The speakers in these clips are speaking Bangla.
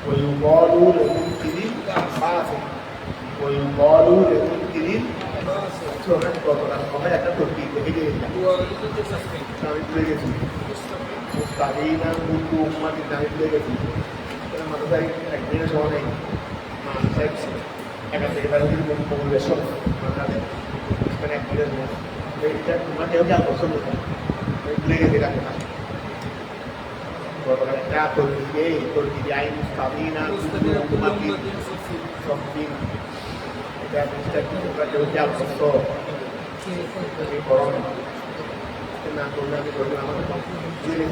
ويقال لمنكر فاسق ويقال لمنكر শোনেন কতটা সময় একটা তরকিব লিখে দিয়েছিলাম আমি ভুলে গেছি মুস্তাকিনা মুকু উম্মাতি আমি ভুলে গেছি মাদ্রাসায় একদিনের সময় নেই এখান থেকে তারা যদি পরিবেশন এখানে একদিনের সময় এইটা তোমরা কেউ যা পছন্দ করে আমি ভুলে গেছি এটা কথা গতকাল একটা তরকিব আই মুস্তাকিনা মুকু উম্মাতি সবদিন তোমরা কেউ যা পছন্দ করো না করলে আমি করবো আমাকে জেনে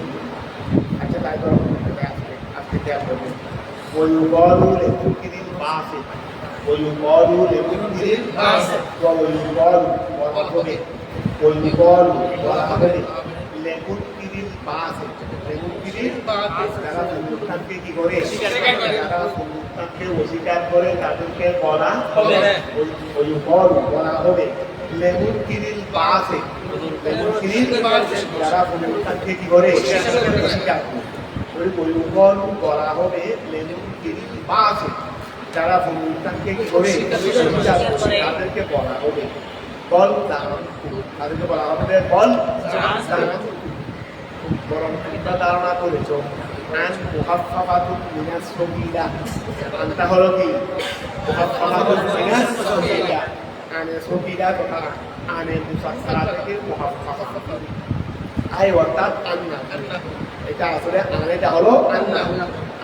আচ্ছা তাই করো আজকে দেওয়া করবো ويقال لمنكر فاسق ويقال لمنكر فاسق ويقال ورحمه ويقال ورحمه لمنكر فاسق لمنكر فاسق যারা সুন্নাতকে কি করে যারা সুন্নাতকে অস্বীকার করে তাদেরকে বলা হবে ويقال বলা হবে لمنكر فاسق لمنكر فاسق যারা সুন্নাতকে কি করে অস্বীকার করে পরিবহন করা হবে যারা অনুষ্ঠানকে কি করে তাদেরকে বলা হবে বল তাদেরকে বলা হবে বল বরং তোমরা ধারণা করেছো আন মুহাফফাতুন মিনাস সগীরা আনটা হলো কি মুহাফফাতুন মিনাস সগীরা আনে সগীরা তথা আনে মুসাক্কারা থেকে মুহাফফা আই অর্থাৎ আন্না এটা আসলে এটা হলো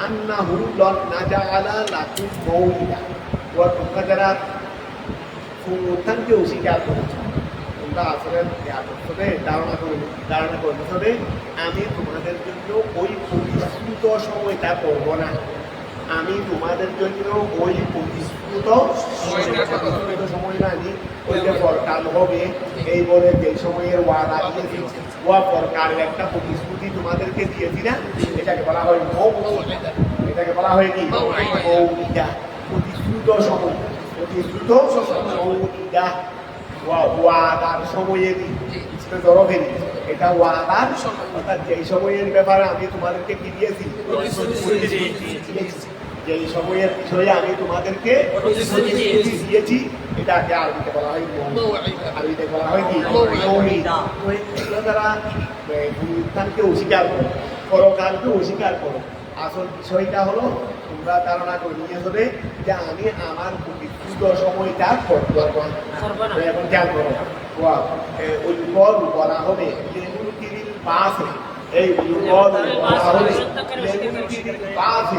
আন্নাহু লন নাজাআলা লাকুম মাউলিদা ওয়া তোমরা যারা সুন্নাতকে অস্বীকার করেছো তোমরা আসলে ধারণা করবে আমি তোমাদের জন্য ওই প্রতিশ্রুত সময়টা করবো না আমি তোমাদের জন্য ওই প্রতিশ্রুত সময় মানে ওইটা পরকাল হবে এই বলে যে সময়ের ওয়াদা দিয়েছি ওয়া পরকালের একটা প্রতিশ্রুতি তোমাদেরকে দিয়েছি না এটাকে বলা হয় মৌলিদা এটাকে বলা হয় কি মৌলিদা প্রতিশ্রুত সময় প্রতিশ্রুত মৌলিদা ওয়াদার সময়ে জরফের এটা ওয়াদার অর্থাৎ যেই সময়ের ব্যাপারে আমি তোমাদেরকে কি দিয়েছি যেই সময়ের বিষয়ে আমি তোমাদেরকে দিয়েছি এটাকে আরবিতে বলা হয় আরবিতে বলা হয় কি তারা অনুষ্ঠানকে অস্বীকার করো পরকালকে অস্বীকার করো আসল বিষয়টা হলো তোমরা ধারণা করে নিয়ে হবে যে আমি আমার প্রতিশ্রুত সময়টা করবো এখন খেয়াল করো ওই বল বলা হবে পাশে এই বল বলা হবে পাশে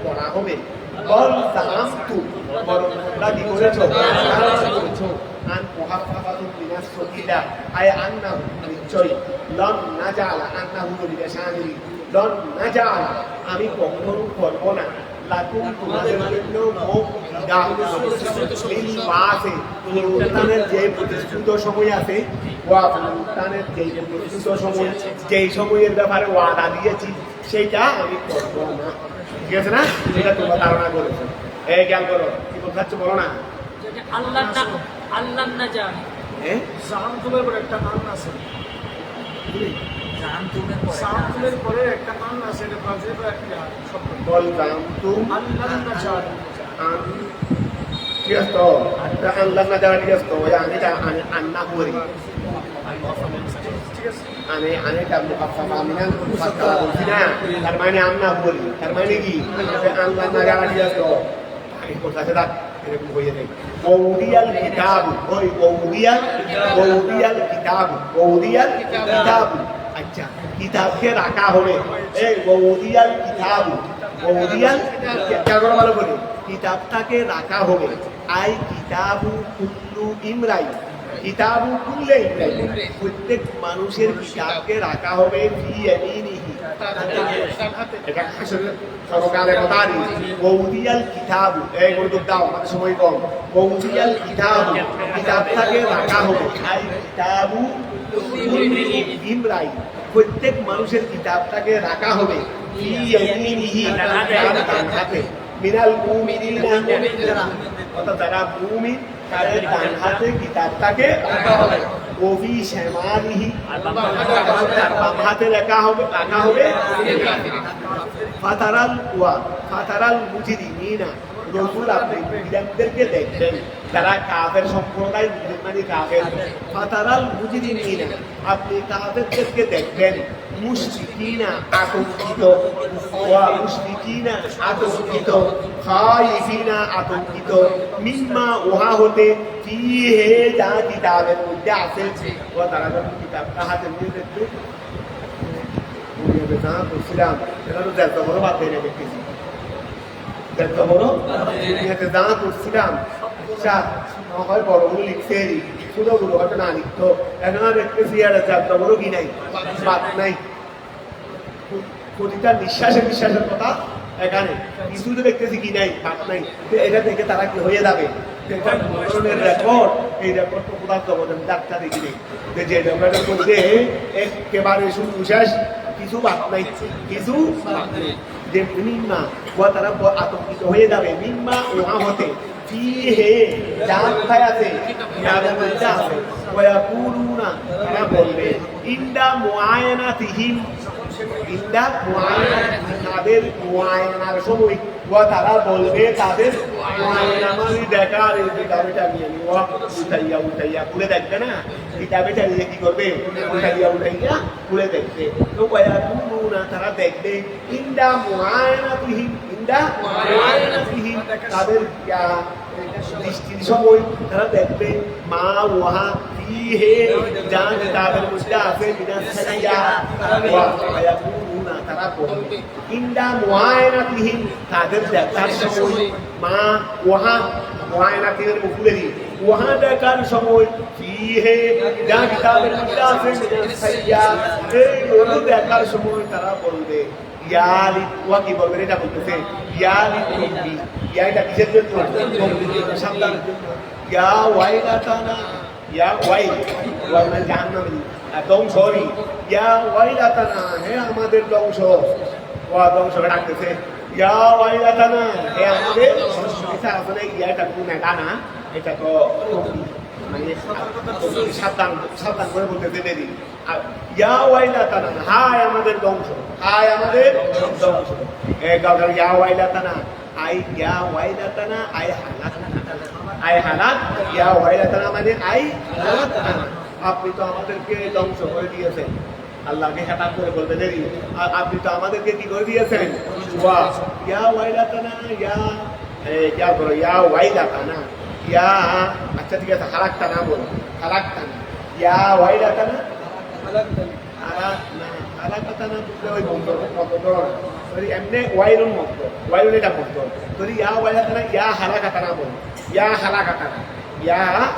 বলা হবে বল তাহামতু বরং তোমরা কি করেছো আন মুহাফফাতুন মিনাস সগীরা আই আন্নাহু নিশ্চয়ই লন নাজালা আন্নাহু লিশানিল লন নাজালা আমি কখনো করব না লাকুম তোমাদের জন্য অনুষ্ঠানের যে প্রতিশ্রুত সময় আছে অনুষ্ঠানের যে প্রতিশ্রুত সময় যেই সময়ের ব্যাপারে ওয়াদা দিয়েছি সেইটা আমি করব না ঠিক আছে না সেটা তোমরা ধারণা করেছো এই জ্ঞান করো কি বলছো বলো না আল্লাহ না জানে জাহান্নামের পরে একটা নাম আছে জাহান্নামের পরে একটা নাম আছে এটা ফাজিল একটা শব্দ বল জাহান্নাম আল্লাহ না জানে কি আছে আল্লাহ না জানে কি আছে ওই আমি আন্না করি আমি তার মুহাফফা আমিনা মুহাফফা বলছি না তার মানে আন্না করি তার মানে কি আল্লাহ না জানে কি আছে এই কথাটা এরকম হয়ে যায় ওদিয়াল কিতাব ওই ওদিয়াল কিতাব আচ্ছা কিতাবকে রাখা হবে এই ওদিয়াল কিতাব কেমন ভালো করে কিতাবটাকে রাখা হবে আই কিতাবু কুল্লু ইমরাই কিতাবু কুল্লে ইমরাই প্রত্যেক মানুষের কিতাবকে রাখা হবে ফি ইয়ামিনিহি এটা আসলে সরকারের কথা নেই ওদিয়াল কিতাব এই গুরুত্ব দাও আমাদের সময় কম ওদিয়াল কিতাবটাকে রাখা হবে আই কিতাবু ইমরাই প্রত্যেক মানুষের কিতাবটাকে রাখা হবে মিনাল মুমিনিনা অর্থাৎ যারা মুমিন তাদের ডান হাতে কিতাবটাকে রাখা হবে ওফি শ্যামালিহি আর বাম হাতে রাখা হবে ফাতারাল মুজরিমিনা রসুল আপনি মুজরিমদেরকে দেখবেন যারা কাফের সম্প্রদায় মানে কাফের ফাতারাল মুজরিমিনা আপনি কাফেরদেরকে দেখবেন মুশরিকিনা আতঙ্কিত খাইফিনা আতঙ্কিত মিম্মা উহা হতে ফিহে যা কিতাবের মধ্যে আছে ও তারা যখন কিতাবটা হাতে নিয়ে দেখবে বলছিলাম এটা তো দেড় বড় বাদ দিয়ে দেখতেছি দেড় বড় দাঁত করছিলাম হয় বড়গুলো লিখছে ছোটগুলো হয়তো না লিখতো এখন দেখতেছি আর দেড় বড় কি নাই বাদ নাই প্রতিটা নিঃশ্বাসের কথা এখানে কিছু তো দেখতেছি কি নাই বাদ নাই এটা দেখে তারা কি হয়ে যাবে ধরনের রেকর্ড এই রেকর্ড তো কোথাও জগতের ডাক্তার দেখি নেই যে রেকর্ডের মধ্যে একেবারে সুবিশেষ কিছু বাদ নাই কিছু যে মিম্মা তারা আতঙ্কিত হয়ে যাবে মিম্মা ওহা হতে ফিহে যা কোথায় আছে কিতাবের মধ্যে আছে ওয়াকুলুনা তারা বলবে ইনদা মুআয়ানাতিহিম তাদের মুআয়ানার সময় তারা বলবে তাদের মুআয়ানা মানে দেখার এই কিতাবটা নিয়ে উঠাইয়া খুলে দেখবে না কিতাবটা নিয়ে কি করবে উঠাইয়া খুলে দেখবে তো ওয়াকুলুনা তারা দেখবে ইনদা মুআয়ানাতিহিম তাদের দৃষ্টির সময় তারা দেখবে মা ওহা ফিহে যা কিতাবের মধ্যে আছে তারা বলবে ইনদা মুআয়ানাতিহিম তাদের দেখার সময় মা ওহা মুআয়ানাতিহিমের মুফুলেরি ওহা দেখার সময় ফিহে যা কিতাবের মধ্যে আছে এই ওগুলো দেখার সময় তারা বলবে ইয়ালি ওয়া কি বলবে এটা বলতেছে ইয়ালি তম্বি ইয়া এটা কিসের জন্য সাবধানের জন্য ইয়া ওয়াইলাতানা ইয়া ওয়াইল জাহান্নামী একদম সরি ইয়া ওয়াইলাতানা হে আমাদের ধ্বংস ওয়া ধ্বংস ডাকতেছে ইয়া ওয়াইলাতানা হে আমাদের এটা আসলে ইয়াটা কোন এটা না এটা তো মানে সাবধান করে বলতেছে দেরি ইয়া ওয়াইলাতানা হায় আমাদের ধ্বংস ইয়া ওয়াইলাতানা ইয়া ওয়াইলাতানা হালাক ইয়া ওয়াইলাতানা মানে হালাক আপনি তো আমাদেরকে ধ্বংস করে দিয়েছেন আল্লাহকে খেতাব করে বলতে দেরি আপনি তো আমাদেরকে কি করে দিয়েছেন ইয়া ওয়াইলাতানা ইয়া ওয়াইলাতানা ইয়া আচ্ছা ঠিক আছে হালাকতানা বলো হালাকতানা ইয়া ওয়াইলাতানা হালাকতানা বুঝলে ওই মন্ত্র এমনি ওয়াইলুন মন্ত্র ওয়াইলুন এটা মন্ত্র যদি ইয়া ওয়াইলাতানা ইয়া হালাকাতানা বলো ইয়া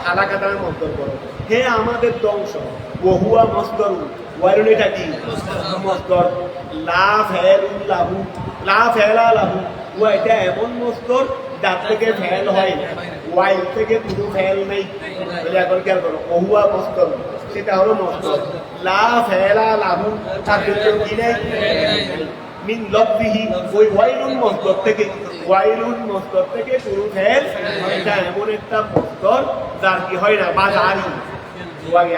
হালাকাতানা মন্ত্র বলো হে আমাদের ধ্বংস ওহুয়া মসদর ওয়াইলুন এটা কি মসদর লা ফেলা লাহু ও এটা এমন মসদর যার থেকে ফেল হয় ওয়াইল থেকে কোনো ফেল নেই এখন খেয়াল করো ওহুয়া মসদর সেটা হলো মসদর লা ফেলা লাহু তার জন্য কি নেই মিন লফজিহি ওই ওয়াইলুন মসদর থেকে কোনো ফেল এটা এমন একটা মসদর যার কি হয় না বা জারি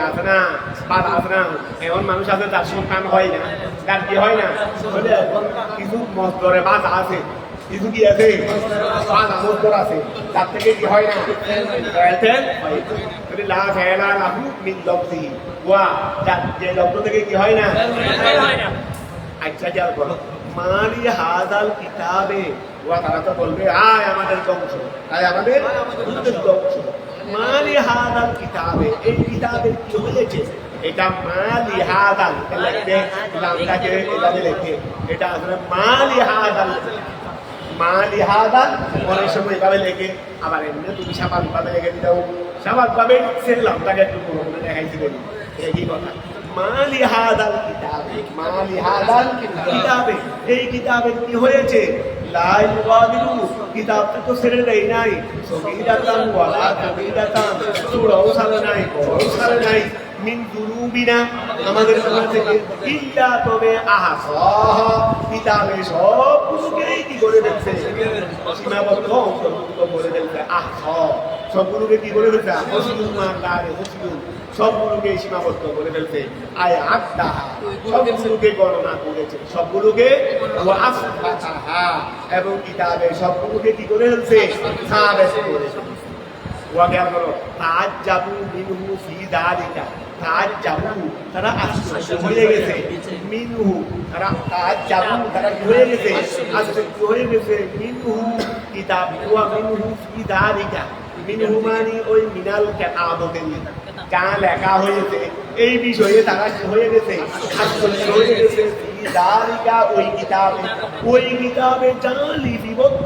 আছে না বাদ আছে না এমন মানুষ আছে তার সন্তান হয় না তার কি হয় না এখন কিছু মসদরে বাদ আছে কিছু কি আছে মসদর আছে তার থেকে কি হয় না লা ফেলা লাহু মিন লফজিহি ওয়া যে লফজ থেকে কি হয় না আচ্ছা খেয়াল করো মালি হাদাল কিতাবে ওয়া তারা তো বলবে আয় আমাদের ধ্বংস মালি হাদাল কিতাবে এই কিতাবের কি হয়েছে এটা মালি হাদাল লিখতে লামটাকে এভাবে লেখে এটা আসলে মালি হাদাল অনেক সময় এভাবে লেখে আবার এমনি তুমি স্বাভাবিকভাবে লেখে দিতেও স্বাভাবিকভাবে সে লামটাকে একটু পুরোনো দেখাইছি বলি একই কথা মালি হাদাল কিতাবে এই কিতাবের কি হয়েছে লা ইউগাদিরু কিতাবটা তো ছেড়ে দেয় নাই সগীরাতান ওয়ালা কাবীরাতান ছোটও ছাড়ে নাই বড়ও ছাড়ে নাই মিন দুরুবিনা আমাদের কাছ থেকে ইল্লা তবে আহসাহ কিতাবে সবগুলোকেই কি করে ফেলছে সীমাবদ্ধ অন্তর্ভুক্ত করে ফেলছে আহসাহ সবগুলোকে কি করে ফেলছে মুসলিমান গায়ে মুসলিম সবগুলোকে সীমাবদ্ধ করে ফেলছে আয় আদাহা সবগুলোকে গণনা করেছে সবগুলোকে ওয়াসবাতাহা এবং কিতাবে সবগুলোকে কি করে ফেলছে সাবেত করেছে ওয়া খেয়াল করো তাআজ্জাবু মিনহু ফি যালিকা তাআজ্জাবু তারা আশ্চর্য হয়ে গেছে মিনহু তারা কি হয়ে গেছে আশ্চর্য হয়ে গেছে মিনহু কিতাব ওয়া মিনহু ফি যালিকা মিনহু মানে ওই মিনাল কিতাবতে যা লেখা হয়েছে এই বিষয়ে তারা কি হয়ে গেছে আশ্চর্য হয়ে গেছে যালিকা ওই কিতাবে যা লিপিবদ্ধ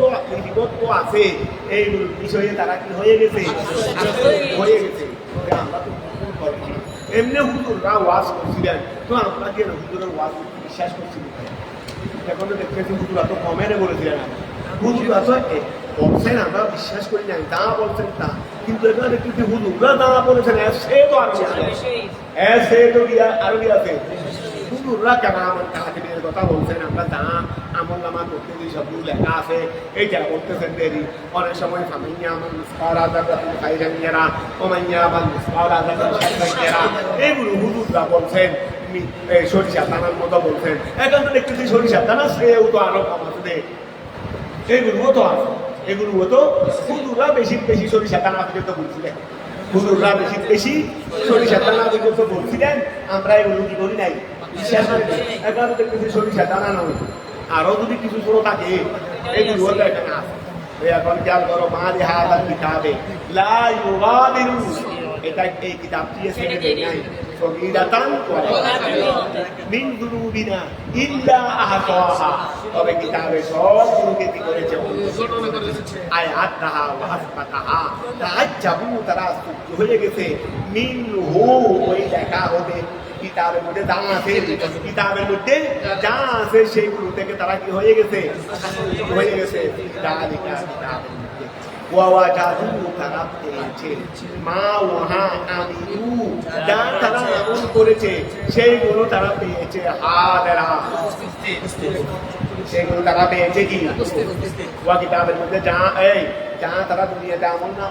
আছে এই বিষয়ে তারা কি হয়ে গেছে হয়ে গেছে আমরা তো এমনি হুজুররা ওয়াজ করছিলেন তো আমরা কি হুজুরের ওয়াজ বিশ্বাস করছিলাম এখন তো দেখতেছি হুজুরা তো কমেন্টে বলেছিলেন হুজুরা তো বলছেন আমরা বিশ্বাস করি না তা বলছেন তা কিন্তু এখানে দেখতেছি হুজুররা তা বলেছেন সে তো আরো কি আছে হুজুররা কেন আমার কাহাতিবের কথা বলছেন আমরা তা আমল নামা করতে দিই সবগুলো লেখা আছে এইটা বলতেছেন দেরি অনেক সময় ফামাইয়া আমার মিসকাল আযাবাতুল খাইরানিয়ারা ওমাইয়া আমার মিসকাল আযাবাতুল শাররানিয়ারা এগুলো হুজুররা বলছেন সরিষা দানার মতো বলছেন এখন তো দেখতেছি সরিষা দানা সেও তো আরো কম আছে এগুলোও তো আছে এগুলোও তো হুজুররা বেশি সরিষা দানা পর্যন্ত বলছিলেন হুজুররা বেশি সরিষা দানা পর্যন্ত বলছিলেন আমরা এগুলো কি করি নাই বিশ্বাস করি এখন দেখতেছি সরিষা দানা নয় আরো যদি কিছু ছোট থাকে এগুলো তো এখানে আছে এখন খেয়াল করো মা হাদাল কিতাবে লা ইউগাদিরু এটা এই কিতাবটি ছেড়ে দেয় নাই সগীরাতান মিন যুনুবিনা ইল্লা আহসাহা তবে কিতাবে সবগুলোকে কি করেছে আয়াতহা ওয়া আসবাতাহা তাআজ্জাবু তারা আশ্চর্য হয়ে গেছে মিনহু ওই লেখা হবে কিতাবের মধ্যে যা আছে সেইগুলো থেকে তারা কি হয়ে গেছে তারা পেয়েছে মা ওহা আমিনু যা তারা আমল করেছে সেইগুলো তারা পেয়েছে সেগুলো তারা পেয়েছে কি ওয়া কিতাবের মধ্যে যা তারা দুনিয়াতে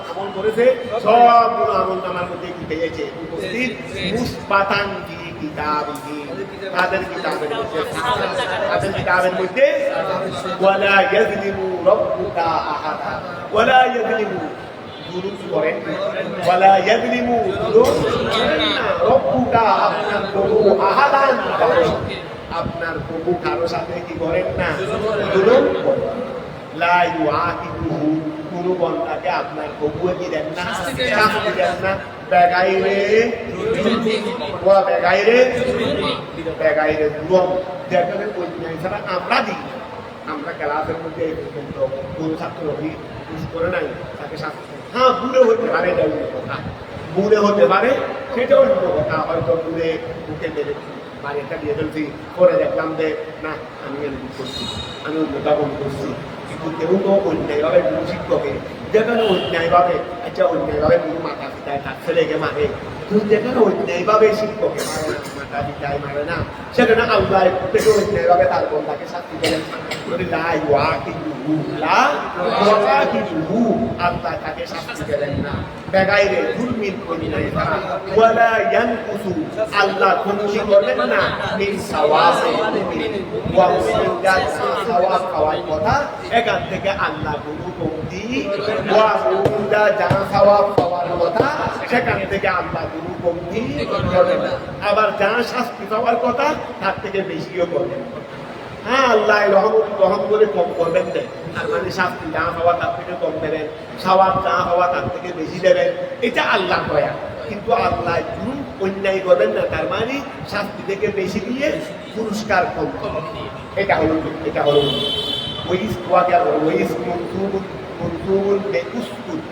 আমল করেছে সবগুলো আমল নামার মধ্যে কি পেয়েছে উপস্থিত মুসবাতান কি কিতাবিহি তাদের কিতাবের মধ্যে ওয়ালা ইয়াযলিমু রাব্বুকা আহাদা ওয়ালা ইয়াযলিমু জুলুম করেন ওয়ালা ইয়াযলিমু রাব্বুকা আপনার প্রভু আহাদান আপনার প্রভু কারো সাথে কি করেন না জুলুম করেন লা ইউআকিবুহু কোনো বন্দাকে আপনার প্রভুয়ে কি দেন না শাস্তি দেন না বেগাইরে জুলুম যেখানে ওই ছাড়া আমরা দিই আমরা ক্লাসের মধ্যে কোন ছাত্র করে নাই তাকে শাস্তি হ্যাঁ বুড়ে হতে পারে এটা অন্য কথা বুড়ে হতে পারে সেটা অন্য কথা হয়তো বুড়ে মুখে মেরেছি বাড়িটা দিয়ে ফেলছি করে দেখলাম যে না আমি এরকম করছি আমি অন্যটা বন্ধ করছি কিন্তু কেউ তো অন্যায়ভাবে কোনো শিক্ষকে যেখানে অন্যায়ভাবে অন্যায়ভাবে কোনো মাথা পিতায় তার ছেলেকে মারে কিন্তু যেখানে অন্যায়ভাবে শিক্ষকে মারে না মাথা পিতায় মারে না সেখানে আল্লাহ থেকে অন্যায়ভাবে তার বন্ধাকে শাস্তি দেন আল্লাহ তাকে শাস্তি দেন না বেগাইরে জুলমিন অন্যায় ছাড়া ওয়ালা ইয়ানকুসু আল্লাহ কোনো কি করবেন না মিন সাওয়াবে ওয়া মুমিনরা সাওয়াব পাওয়ার কথা এখান থেকে আল্লাহ কোনো কমতি ওয়া মুমিনরা যা সাওয়াব পাওয়ার কথা সেখান থেকে আল্লাহ কোনো কমতি করবেন না আবার যা শাস্তি পাওয়ার কথা তার থেকে বেশিও করবেন হ্যাঁ আল্লাহ রহম করে কম করবেন দেন তার মানে শাস্তি যা হওয়া তার থেকে কম দেবেন সওয়াব যা হওয়া তার থেকে বেশি দেবেন এটা আল্লাহ দয়া কিন্তু আল্লাহ জুলুম অন্যায় করবেন না তার মানে শাস্তি থেকে বেশি দিয়ে পুরস্কার কম করবেন এটা হলো ওয়াইস ওয়াকা ওয়াইস মনসুবুন বেউসকুত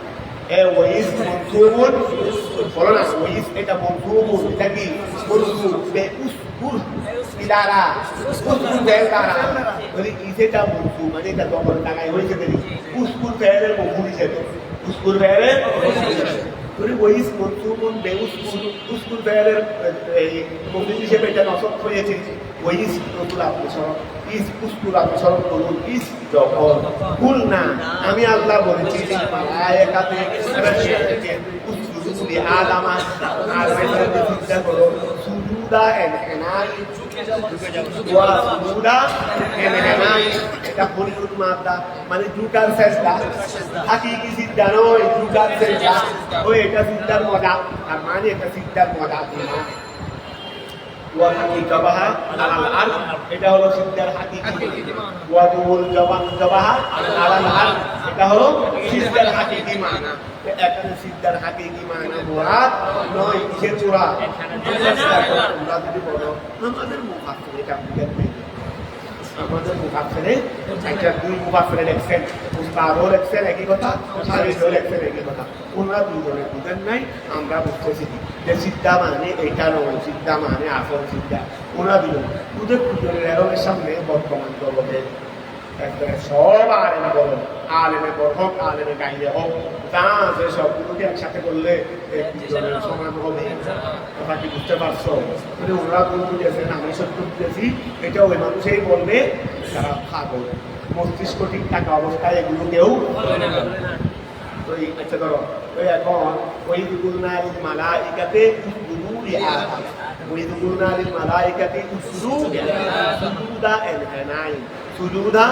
ওয়াইস মনসুবুন বলো না ওয়াইস এটা মনসুবুন এটা কি মনসুব বেউসকুত ইলারা উসকুর বেলারা বলি ইসেটা মনসু মানে এটা দমন লাগাই হয়েছে দেখি উসকুর বেলের মফুল হিসেবে উসকুর বেলের বলি ওইস মনসুবুন উসকুর বেলের মফুল হিসেবে এটা নসব হয়েছে ওইস নতুন আপনি সরব ইস উসকুর আপনি সরব করুন ইস যখন ভুল না আমি আল্লাহ বলেছি মালায়েকাতে উসকুর সুজুদি আদামা আদমের সিজদা করো সুজুদা এনহানাই ওয়া সুজুদা এনহানাই এটা পরিণত মাত্রা মানে দুটার চেষ্টা হাকিকি সিজদা নয় দুটার চেষ্টা ওই এটা সিজদার মজা আর মানে এটা সিজদার মজা না ওয়াদুল জাবাহা আলাল আরদ এটা হলো সিজদার হাকিকি ওয়াদুল জাবাহা আলাল আরদ এটা হলো সিজদার হাকিকি মানা এখানে সিজদার হাকিকি মানা মুরাদ নয় কিসের মুরাদ তোমরা যদি বলো আমাদের মুফাসসির এটা বুঝবেন আমাদের মুফাসসিরে একটা দুই মুফাসসিরে লেখছেন উস্তাদও লেখছেন একই কথা শারীফও লেখছেন একই কথা ওনারা দুজনে বুঝেন নাই আমরা বুঝতেছি যে সিদ্ধা মানে এটা নয় সিদ্ধা মানে আসল সিদ্ধা ওনারা দুজন ওদের দুজনের এরমের সামনে বর্তমান জগতে একবারে সব আলেমে বলেন আলেমে বড় হোক আলেমে গাইলে হোক তা যে সবগুলোকে একসাথে করলে দুজনের সমান হবে কথা কি বুঝতে পারছো মানে ওনারা ভুল বুঝেছেন আমি সত্য বুঝেছি এটা ওই মানুষই বলবে যারা পাগল মস্তিষ্ক ঠিক থাকা অবস্থায় এগুলো কেউ ওই আচ্ছা ধরো ওই এখন ওই দুগুলনারিল মালাইকাতে উসজুদু আদম ওই দুগুলনারিল মালাইকাতে সুজুদা এনহানাই সুজুদা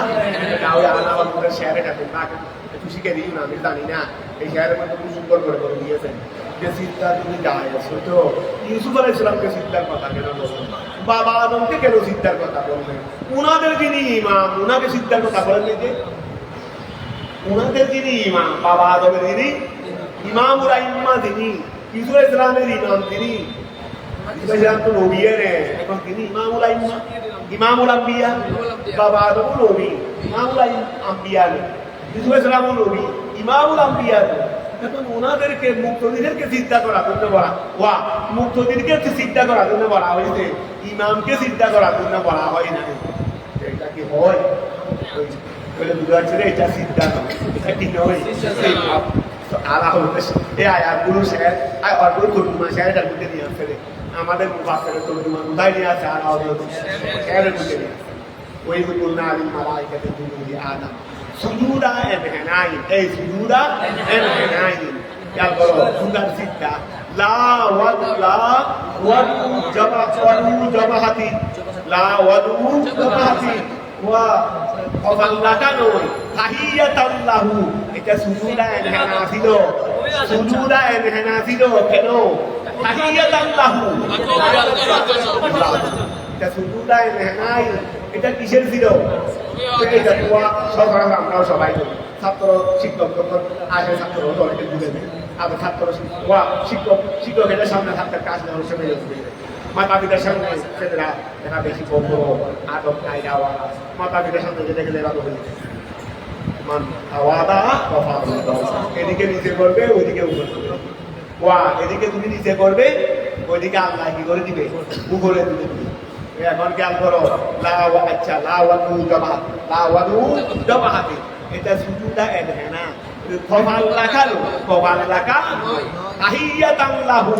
এটা ওই আলাওয়ালের শেয়ারটা তোমরা একটু শিখে দিই না আমি জানি না এই শেয়ারের মধ্যে খুব সুন্দর করে দিয়েছেন যে সিদ্ধা তুমি গায়ে তো ইউসুফ আলাইহিস সালামকে সিদ্ধার কথা কেন বললেন বাবা আদমকে কেন সিদ্ধার কথা বললেন উনাদের যিনি ইমাম উনাকে সিদ্ধার কথা বলেন যে উনাদের যিনি ইমাম বাবা আদমের যিনি ইমামুল আইম্মা যিনি ইসুল ইসলামের ইমাম তিনি ইসলাম তো নবী এখন তিনি ইমামুল আইম্মা ইমামুল আম্বিয়া বাবা আদম নবী ইমামুল আম্বিয়া ইসুল ইসলামও নবী ইমামুল আম্বিয়া এখন ওনাদেরকে মুক্তদিদেরকে চিন্তা করার জন্য বলা ওয়া মুক্তদিনকে চিন্তা করার জন্য বলা হয়েছে ইমামকে চিন্তা করার জন্য বলা হয় না এটা কি হয় বলে বুঝা যাচ্ছে এটা চিন্তা নয় এটা কি নয় এই আয়াতগুলো শেয়ার অল্পগুলো তর্জমা শেয়ারের মধ্যে নিয়ে আসছে আমাদের মুফাসসিরের তর্জমা উদাই নিয়ে আসছে আর শেয়ারের মধ্যে নিয়ে আসছে ওই বলনা আলিল মালাইকাতি সুজুদি আদম সুজুদা এনহানাই এই সুজুদা এনহানাই খেয়াল করো সুজার সিদ্ধা লা ওয়াদু জাবাহাতি লা ওয়াদু জাবাহাতি ওয়া অবাল্লাকা নয় তাহিয়াতাল্লাহু এটা সুজুদা এনহানা ছিল সুজুদা এনহানা ছিল কেন তাহিয়াতাল্লাহু এটা সুজুদা এনহানাই এটা কিসের ছিল এটা তো সবাই আমরাও সবাই ছাত্র শিক্ষক যখন আসে ছাত্র অনেকে বুঝে নেয় আবার ছাত্র শিক্ষকের সামনে থাকতে কাজ নেওয়ার সময় মাতা পিতার সামনে ছেলেরা দেখা বেশি বন্ধ আদব কায়দা মাতা পিতার সামনে যেতে গেলে এরা বলে এদিকে নিচে করবে ওইদিকে উপরে ওয়া এদিকে তুমি নিচে করবে ওইদিকে আল্লাহ কি করে দিবে উপরে দিবে এখন খেয়াল করো আচ্ছা লাওয়াদু জাবাহাতি এটা সুজুদা এনহানা কবাল লাকালো কবাল লাকা তাহিয়াতান লাহু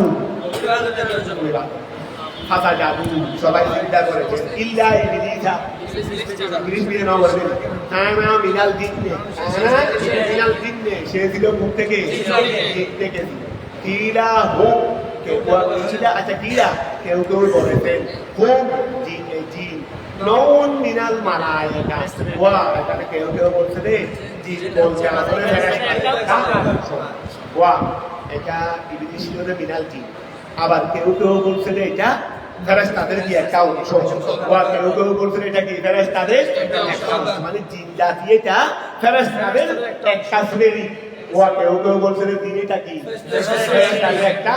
ফাসা জাদু সবাই চিন্তা করেছে ইল্লা ইবলিসা ইবলিস বিয়ে নাও বলবে না মিনাল জিন্নে মিনাল জিন্নে সে ছিল মুখ থেকে কিরা হো কেউ বলেছিল আচ্ছা কিরা কেউ বলেছেন হোম জিন নন মিনাল মালাইকা ওয়া এখানে কেউ বলছে রে জিন বলছে আসলে ওয়া এটা ইবলিস ছিল মিনাল জিন আবার কেউ বলছে যে এটা ফেরেশতাদের কি একটা অংশ ওয়া কেউ বলছে এটা কি ফেরেশতাদের একটা অংশ মানে জিন জাতি এটা ফেরেশতাদের একটা শ্রেণী ওয়া কেউ বলছে যে এটা কি ফেরেশতাদের একটা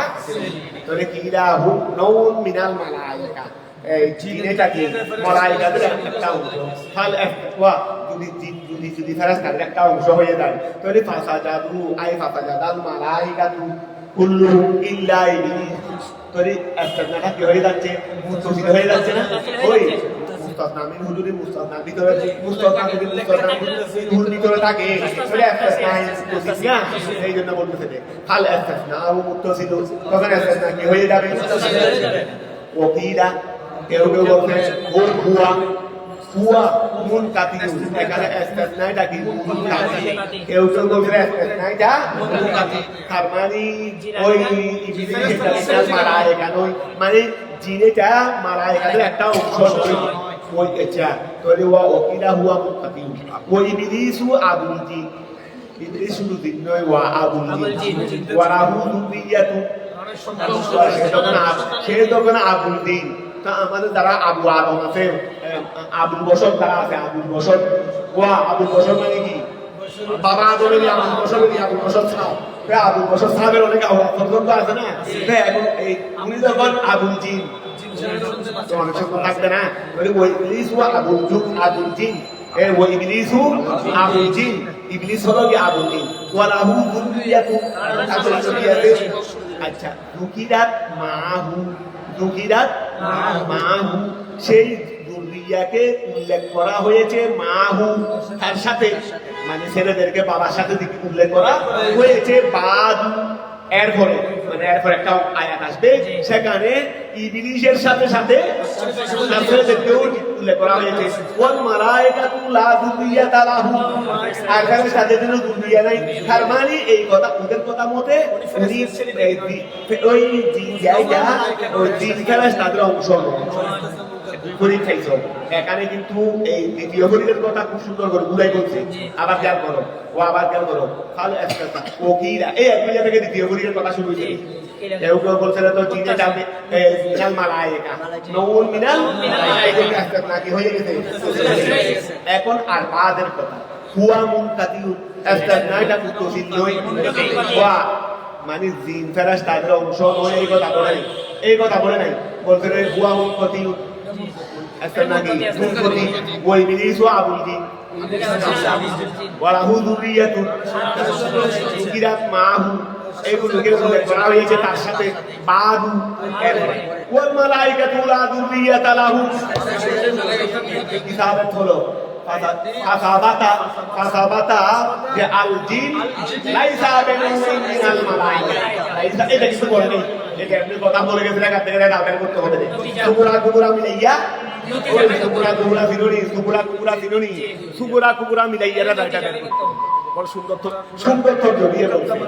তাহলে কিরা হু নউন মিনাল মালাইকা এই জিন এটা কি মালাইকাদের একটা অংশ ফাল ওয়া যদি ফেরেশতাদের একটা অংশ হয়ে যায় তাহলে ফাসাজাদু ফাসাজাদাল মালাইকাতু কুল্লু ইল্লা ইবলিস তোরে আস্তানাটা কি হয়ে যাচ্ছে মুস্তাফিদ হয়ে যাচ্ছে না ওই মুস্তাফনামিন হুজুরি মুস্তাফনা ভিতরে মুস্তাফনামিন ভিতরে থাকে তোরে আস্তানা মুস্তাফিয়া এই জন্য বলতেছে যে হাল আস্তানা ও মুস্তাফিদ তখন আস্তানা কি হয়ে যাবে ওকিরা কেউ বলছে ও হুয়া মুনকাতিউ এখানে ইসতিসনাটা কি মুনকাতি কেউ কেউ বলছে ইসতিসনাটা মুনকাতি তার মানে ওই ইবলিসের মালায়েকা নয় মানে জিনেটা মালায়েকাদের একটা অংশ ওই আচ্ছা তাহলে ওকিলা হুয়া মুনকাতি ওই ইবলিসু আবুল জিন ইবলিস শুধু জিন নয় ওয়া আবুল জিন ওয়া রাহু দুবিয়াতু সে তখন আবুল দিন তা আমাদের যারা আবু আদম আছে আবুল বসর যারা আছে আবুল বসর ওয়া আবুল বসর মানে কি বাবা আদমের আবুল বসর ছাও আবুল বসর সাহেবের অনেক পর্যন্ত আছে না এখন এই উনি যখন আবুল জিন অনেক সময় থাকবে না ওই ইবলিস ওয়া আবুল জিন ওই ইবলিসু আবুল জিন ইবলিস হলো কি আবুল জিন ওয়া লাহু যুররিয়াতু আচ্ছা দুকিরাত মাহু সেই যুররিয়াকে উল্লেখ করা হয়েছে মাহু তার সাথে মানে ছেলেদেরকে বাবার সাথে উল্লেখ করা হয়েছে বাদু এরপরে মানে এরপর একটা আয়াত আসবে সেখানে ইবলিসের সাথে সাথে ছেলেদেরকেও উল্লেখ করা হয়েছে ওয়াল মালায়েকাতু লা যুররিয়াতা লাহু আর এখানে সাথে কোনো যুররিয়া নাই তার মানে এই কথা ওদের কথা মতে উনি ওই জিন জায়গা ওই জিন খেলা তাদের অংশ গরিব খাইছো এখানে কিন্তু এই দ্বিতীয় গরিবের কথা খুব সুন্দর করে বুঝাই বলছে আবার খেয়াল করো তাহলে ওকিরা এই এক মিনিট থেকে দ্বিতীয় গরিবের কথা শুরু হয়েছে কেউ বলছে তো জিনে যাবে মিনাল মালায়েকা নউল মিনাল মালায়েকা নাকি হয়ে গেছে এখন আর বাদের কথা হুয়া মুনকাতিউ ইসতিসনাটা মুতসিল নয় ওয়া মানে জিন ফেরেশতা তাদের অংশ নয় এই কথা বলে নাই বলতে হুয়া মুনকাতিউ ইসতিসনাকি মুনকাতি ওয়া ইবলিস ওয়া আবুল জিন ওয়া লাহু যুররিয়াতুন কিরাত মাহু এগুলোকে উল্লেখ করা হয়েছে তার সাথে বাদু ওয়াল মালায়েকাতু লা যুররিয়াতা লাহু কিতাবাত হলো ফাসাবাতা যে আল জিন লাইসা মিনাল মালায়েকা এটা কিছু বলে নেই এটা আপনি কথা বলে গেছেন এখান থেকে দাবের করতে হবে সুবুরা মিলাইয়া সুবুরা মিলাইয়া দাইটা বড় সুন্দর জড়িয়ে রয়েছে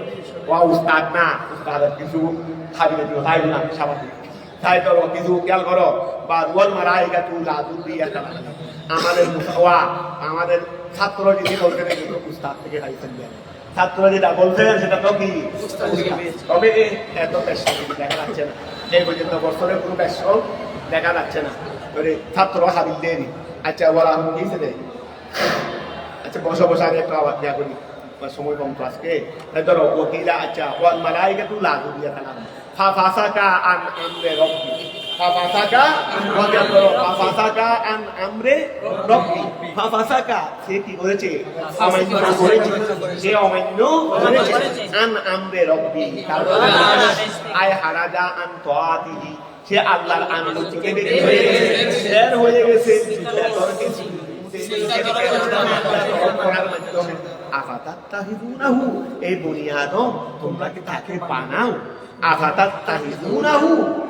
উস্তাদ না উস্তাদের কিছু খাবিয়ে দিল তাই না স্বাভাবিক তাই ধরো কিছু খেয়াল করো বা ওয়াল মালায়েকাতু লা যুররিয়াতা আমাদের ছাত্র যদি বলতে উস্তাদ থেকে খাইছেন ছাত্র যেটা বলছেন সেটা তো কি তবে এত ব্যস্ত দেখা যাচ্ছে না এই পর্যন্ত বছরের কোনো ব্যস্ত দেখা যাচ্ছে না ছাত্র হাবিল দেয়নি আচ্ছা বলা গিয়েছে দেয় আচ্ছা বসে আমি একটু আওয়াজ দেওয়া করি সময় কম তো আজকে ধরো ওকিলা আচ্ছা ওয়াল মালায়েকাতু লা যুররিয়াতা লাহু ফাসাকা আন আমরে রাব্বি ফাসাকা আন আমরে রাব্বি ফাসাকা সে কি করেছে অমান্য করেছে আন আমরে রাব্বি তারপর আয় হারাজা আন তাআতিহি সে আল্লাহর আনুগত্য থেকে বের হয়ে গেছে আফাতাত্তাহিদুনাহু এই বনি আদম তোমরা কি তাকে বানাও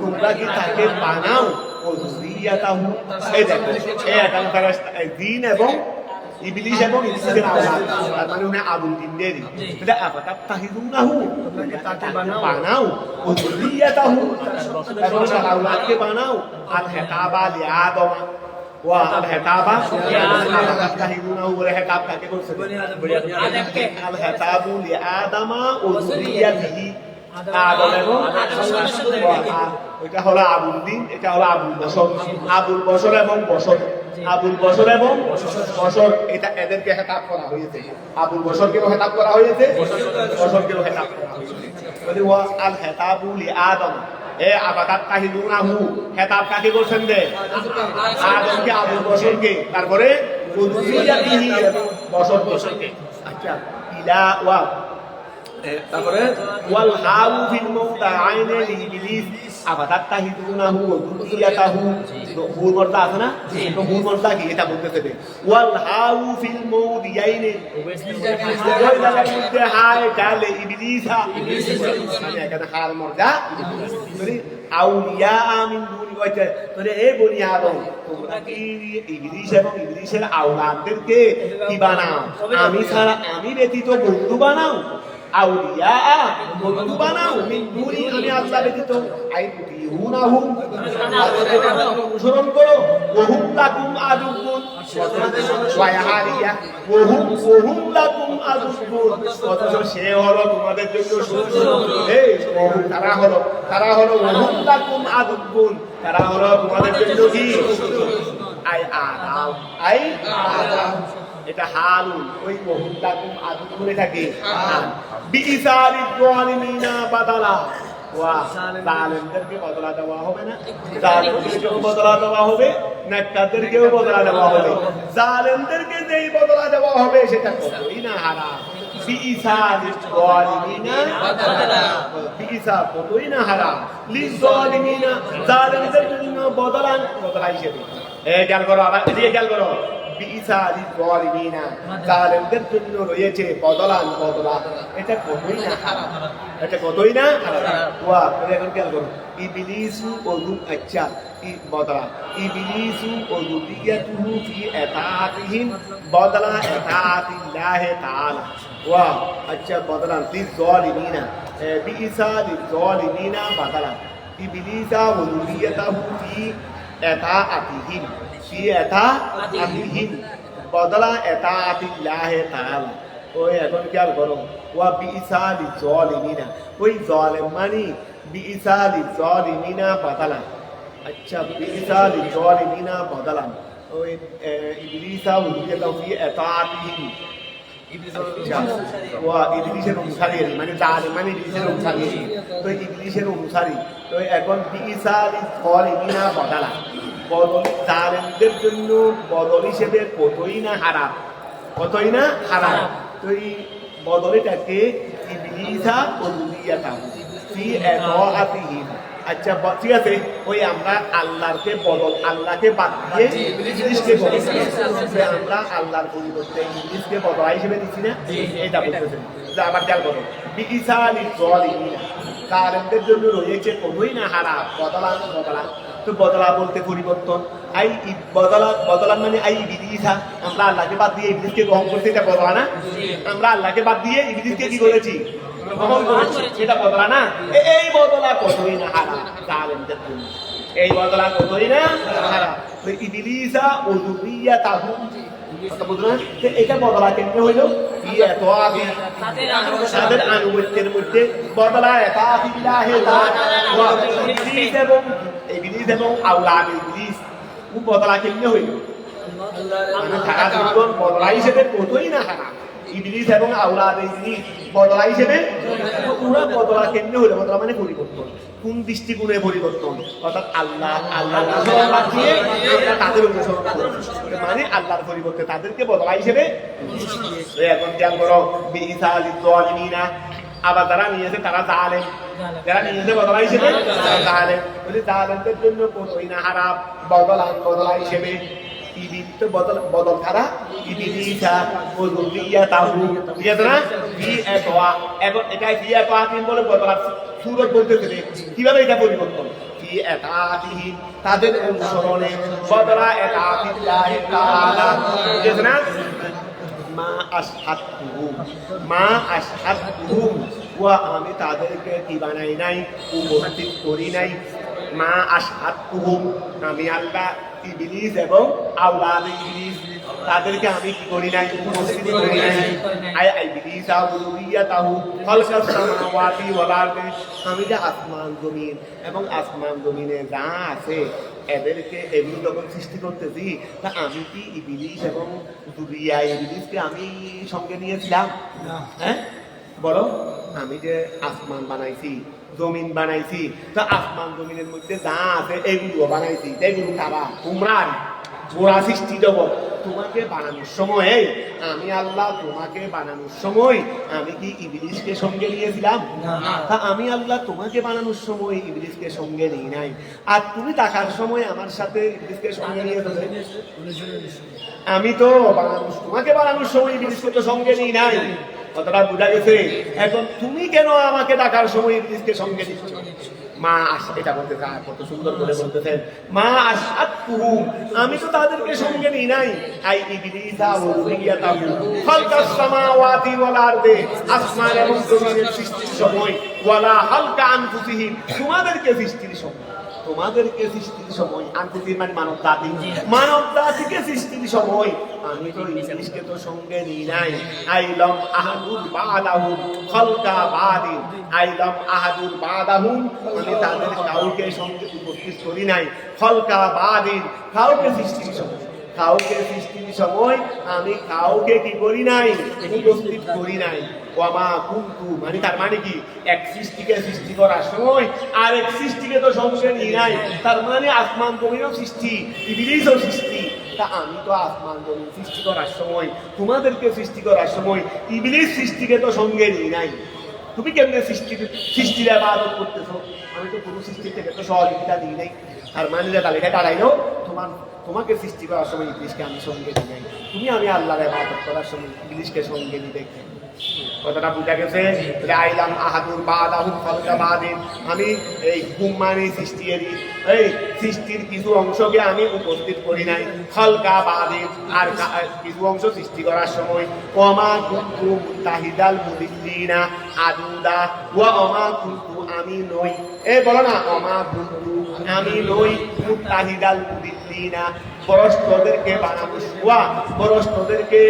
তোমরা কি তাকে বানাও ও যুররিয়াতাহু এই দেখো এই এখানকার জিন এবং ইবলিস এবং ইবলিসের আওলাদ তার মানে উনি আবুল জিনদেরই এটা আফাতাত্তাহিদুনাহু তোমরা কি তাকে বানাও ও যুররিয়াতাহু এবং তার আওলাদকে বানাও আল হেতাবা লি আদম ওয়া আল হেতাবা আফাতাত্তাহিদুনাহু বলে হেতাব কাকে বলছে আল হেতাবু লি আদামা ও যুররিয়াতিহি আদম এবং এটা হলো আবুল দিন এটা হলো আবুল বসর এবং বসর এটা এদেরকে হেতাব করা হয়েছে আবুল বসরকেও হেতাব করা হয়েছে বসরকেও হেতাব করা হয়েছে বলি ওয়া আল হেতাবু লি আদম এ আফাতাত্তাহিদুনাহু হেতাব কাকে বলছেন দে আদমকে আবুল বসরকে তারপরে যুররিয়াতিহি বসরকে আচ্ছা ইলা ওয়া তারপরে ওয়াল হাউ ফিল মাউতা আইনে ইবলিস আবাদাত তাহিদুনাহু ওয়া যুররিয়াতাহু মূল মর্দা আছে না তো মূল মর্দা কি এটা বলতে হবে ওয়াল হাউ ফিল মাউদিয়াইনি ওই জায়গার মধ্যে হায় গালে ইবলিসা মানে এখানে হার মর্দা মানে আউলিয়া মিন দুনি ওয়াইতে মানে এই বনি আদম তোমরা কি ইবলিস এবং ইবলিসের আওলাদদেরকে কি বানাও আমি ছাড়া আমি ব্যতীত বন্ধু বানাও আউলিয়া বন্ধু বানাও মিন দুনি আমি আল্লাহ ব্যতীত আই তুতিহুনাহুম অনুসরণ করো ওহুম লাকুম আদুবুন ওয়াইহারিয়া ওহুম লাকুম আদুবুন অথচ সে হলো তোমাদের জন্য শত্রু এই তারা হলো ওহুম লাকুম আদুবুন তারা হলো তোমাদের জন্য কি আই আদাম এটা হালুন ওই ওহুম লাকুম আদুবুন থাকে বিইসারিদ যালিমিনা বাদালা ওয়া জালেমদেরকে বদলা দেওয়া হবে না জালেমদেরকেও বদলা দেওয়া হবে নেককারদেরকেও বদলা দেওয়া হবে জালেমদেরকে যেই বদলা দেওয়া হবে সেটা কতই না হারাম বিইসারিদ যালিমিনা বাদালা বিইসা কতই না হারাম লিযালিমিনা জালেমদের জন্য বদলা হিসেবে খেয়াল করো আবার এদিকে খেয়াল করো বিইসারিদ যালিমিনা জালেমদের জন্য রয়েছে বদলা এটা কতই না হারাম এটা কতই না ওয়া এখন খেয়াল করো ইবলিসু ওযু আচ্ছা বদলা ইবলিসু ওযুরিয়াতুহু ফি আতাআতিহিম বদলা আতাআতিল্লাহ তাআলা ওয়া আচ্ছা বদলা লিযালিমিনা বিইসারিদ যালিমিনা বদলা ইবলিসা ওযুরিয়াতুহু ফি আতাআতিহিম বদলা আতাআতিল্লাহ তাআলা ওই এখন খেয়াল করো ওয়া বিইসালি যালিমিনা ওই জালেম মানে বিইসালি যালিমিনা বদলা আচ্ছা বিইসালি যালিমিনা বদলা ওই ইবলিসা ওযুরিয়াতুহু ফি আতাআতিহিম ওয়া ইবলিসের অনুসারী মানে জালেম মানে ইবলিসের অনুসারী তো ইবলিসের অনুসারী তো এখন বিইসালি যালিমিনা বদলা বদল জালেমদের জন্য বদল হিসেবে কতই না হারাম তো এই বদলটাকে ইবলিসা ওযুরিয়াতা ফি আতাআতিহিম আচ্ছা ঠিক আছে ওই আমরা আল্লাহকে বাদ দিয়ে ইবলিসকে বদল আমরা আল্লাহর পরিবর্তে ইবলিসকে বদল হিসেবে দিছি না এটা বলতেছেন যে আবার খেয়াল করো বিইসালি যালিমিনা জালেমদের জন্য রয়েছে কতই না হারাম বদলা তো বদলা বলতে পরিবর্তন বদলা মানে ইবলিসা আমরা আল্লাহকে বাদ দিয়ে ইবলিসকে গ্রহণ করতে এটা বদলা না আমরা আল্লাহকে বাদ দিয়ে ইবলিসকে কি করেছি গ্রহণ করেছি এটা বদলা না এই বদলা কতই না হারাম জালেমদের জন্য এই বদলা কতই না হারাম তো ইবলিসা ওযুরিয়াতাহু এটা বদলা কেমনে হইল তাদের আনুগত্যের মধ্যে বদলা ইবলিস এবং আওলাদ ইবলিস বদলা কেমনে হইল মানে তারা দুজন বদলা হিসেবে কতই না হারাম ইবলিস এবং আওলাদ ইবলিস বদলা হিসেবে পুরো বদলা কেমনে হইল বদলা মানে পরিবর্তন কোন দৃষ্টিকোণে পরিবর্তন অর্থাৎ আল্লাহ দিয়ে আমরা তাদের অনুসরণ করব মানে আল্লাহর পরিবর্তে তাদেরকে বদলা হিসেবে এখন খেয়াল করো বিইসালিজ যালিমিনা আবার যারা নিয়েছে তারা জালেম যারা নিয়েছে বদলা হিসেবে জালেম বলে জালেমদের জন্য কতই না হারাম বদলা হিসেবে ইবিত বদল খারা ইবিলিসা ওযুরিয়াতাহু ইয়াদরা ফি আতওয়া এবং এটা ফি আতওয়াতিন বলে বদলা সূরত বলতেছে কিভাবে এটা পরিবর্তন ফি আতাআতিহি তাদের অনুসরণে বদলা আতাআতিল্লাহ তাআলা ইয়াদরা মা আশহাদতুহুম ওয়া আমি তাদেরকে কি বানাই নাই উপস্থিত করি নাই মা আশহাদতুহুম আমি আল্লাহ ইবলিস এবং আওলাদ ইবলিস তাদেরকে আমি কি করি নাই উপস্থিত করি নাই ইবলিস আউলিয়াতাহু খালকাস সামাওয়াতি ওয়াল আরদি আমি যে আসমান জমিন এবং আসমান জমিনে যা আছে এদেরকে এগুলো যখন সৃষ্টি করতেছি তা আমি কি ইবলিস এবং যুরিয়া ইবলিসকে আমি সঙ্গে নিয়েছিলাম হ্যাঁ বলো আমি যে আসমান বানাইছি জমিন বানাইছি তা আসমান জমিনের মধ্যে যা আছে এগুলো বানাইছি এগুলো কারা তোমরা গোড়া সৃষ্টি জগৎ তোমাকে বানানোর সময়, আমি আল্লাহ তোমাকে বানানোর সময় আমি কি ইবলিসকে সঙ্গে নিয়েছিলাম? তা আমি আল্লাহ তোমাকে বানানোর সময় ইবলিসকে সঙ্গে নিই নাই, আর তুমি টাকার সময় আমার সাথে ইবলিসকে সঙ্গে নিয়ে চলে। আমি তো তোমাকে বানানোর সময় ইবলিসকে তো সঙ্গে নিই নাই, কথাটা বোঝা গেছে? এখন তুমি কেন আমাকে ডাকার সময় ইবলিসকে সঙ্গে নিচ্ছ? মা এটা বলতে কত সুন্দর করে বলতেছেন, মা আশহাদতুহুম, আমি তো তাদেরকে সঙ্গে নিই নাই। আই ইবলিসা ওয়া যুররিয়াতাহু খালকাস সামাওয়াতি ওয়াল আরদি, আসমান এবং জমিনের সৃষ্টির সময়, ওয়ালা হালকা আনফুসিহিম, তোমাদেরকে সৃষ্টির সময়, তোমাদেরকে সৃষ্টির সময়, আনফুসিহিম মানে মানব জাতিকে সৃষ্টির সময় আমি তো ইবলিসকে তো সঙ্গে নিই নাই। আইলাম আহাদুল বাদাহুম খালকা বাদিন, আইলাম আহাদুল বাদাহুম, আমি তাদের কাউকে সঙ্গে উপস্থিত করি নাই। খালকা বাদিন, কাউকে সৃষ্টির সময়, কাউকে সৃষ্টির সময় আমি কাউকে কি করি নাই, উপস্থিত করি নাই। ওয়ামা কুনতু মানে তার মানে কি, এক সৃষ্টিকে সৃষ্টি করার সময় আর এক সৃষ্টিকে তো সঙ্গে নিই নাই, তার মানে আসমান জমিনও সৃষ্টি, ইবলিসও সৃষ্টি। তা আমি তো আসমান জমিন সৃষ্টি করার সময়, তোমাদেরকে সৃষ্টি করার সময় ইবলিস সৃষ্টিকে তো সঙ্গে নিই নাই। তুমি কেমনে সৃষ্টির ইবাদত করতেছো? আমি তো কোনো সৃষ্টি থেকে তো সহযোগিতা দিই নাই। আর মানে তাহলে এটা দাঁড়াইলো তোমাকে সৃষ্টি করার সময় ইবলিসকে আমি সঙ্গে দিই নাই, তুমি আমি আল্লাহর ইবাদত করার সময় ইবলিসকে সঙ্গে নিতে। কথাটা বুঝা গেছে? আইলাম আহাদুল বাদাহুম খালকা বাদিন, আমি এই হুম মানে এই সৃষ্টির কিছু অংশকে আমি উপস্থিত করি নাই। খালকা বাদিন, আর কিছু অংশ সৃষ্টি করার সময়। ওয়ামা কুনতু মুত্তাহিদাল মুদিল্লিনা আদুদা, ওয়ামা কুনতু আমি নই, বলো না, ওয়ামা কুনতু আমি নই মুত্তাহিদাল মুদিল্লিনা, পরস্পরদেরকে বানাবো, পরস্পরদেরকে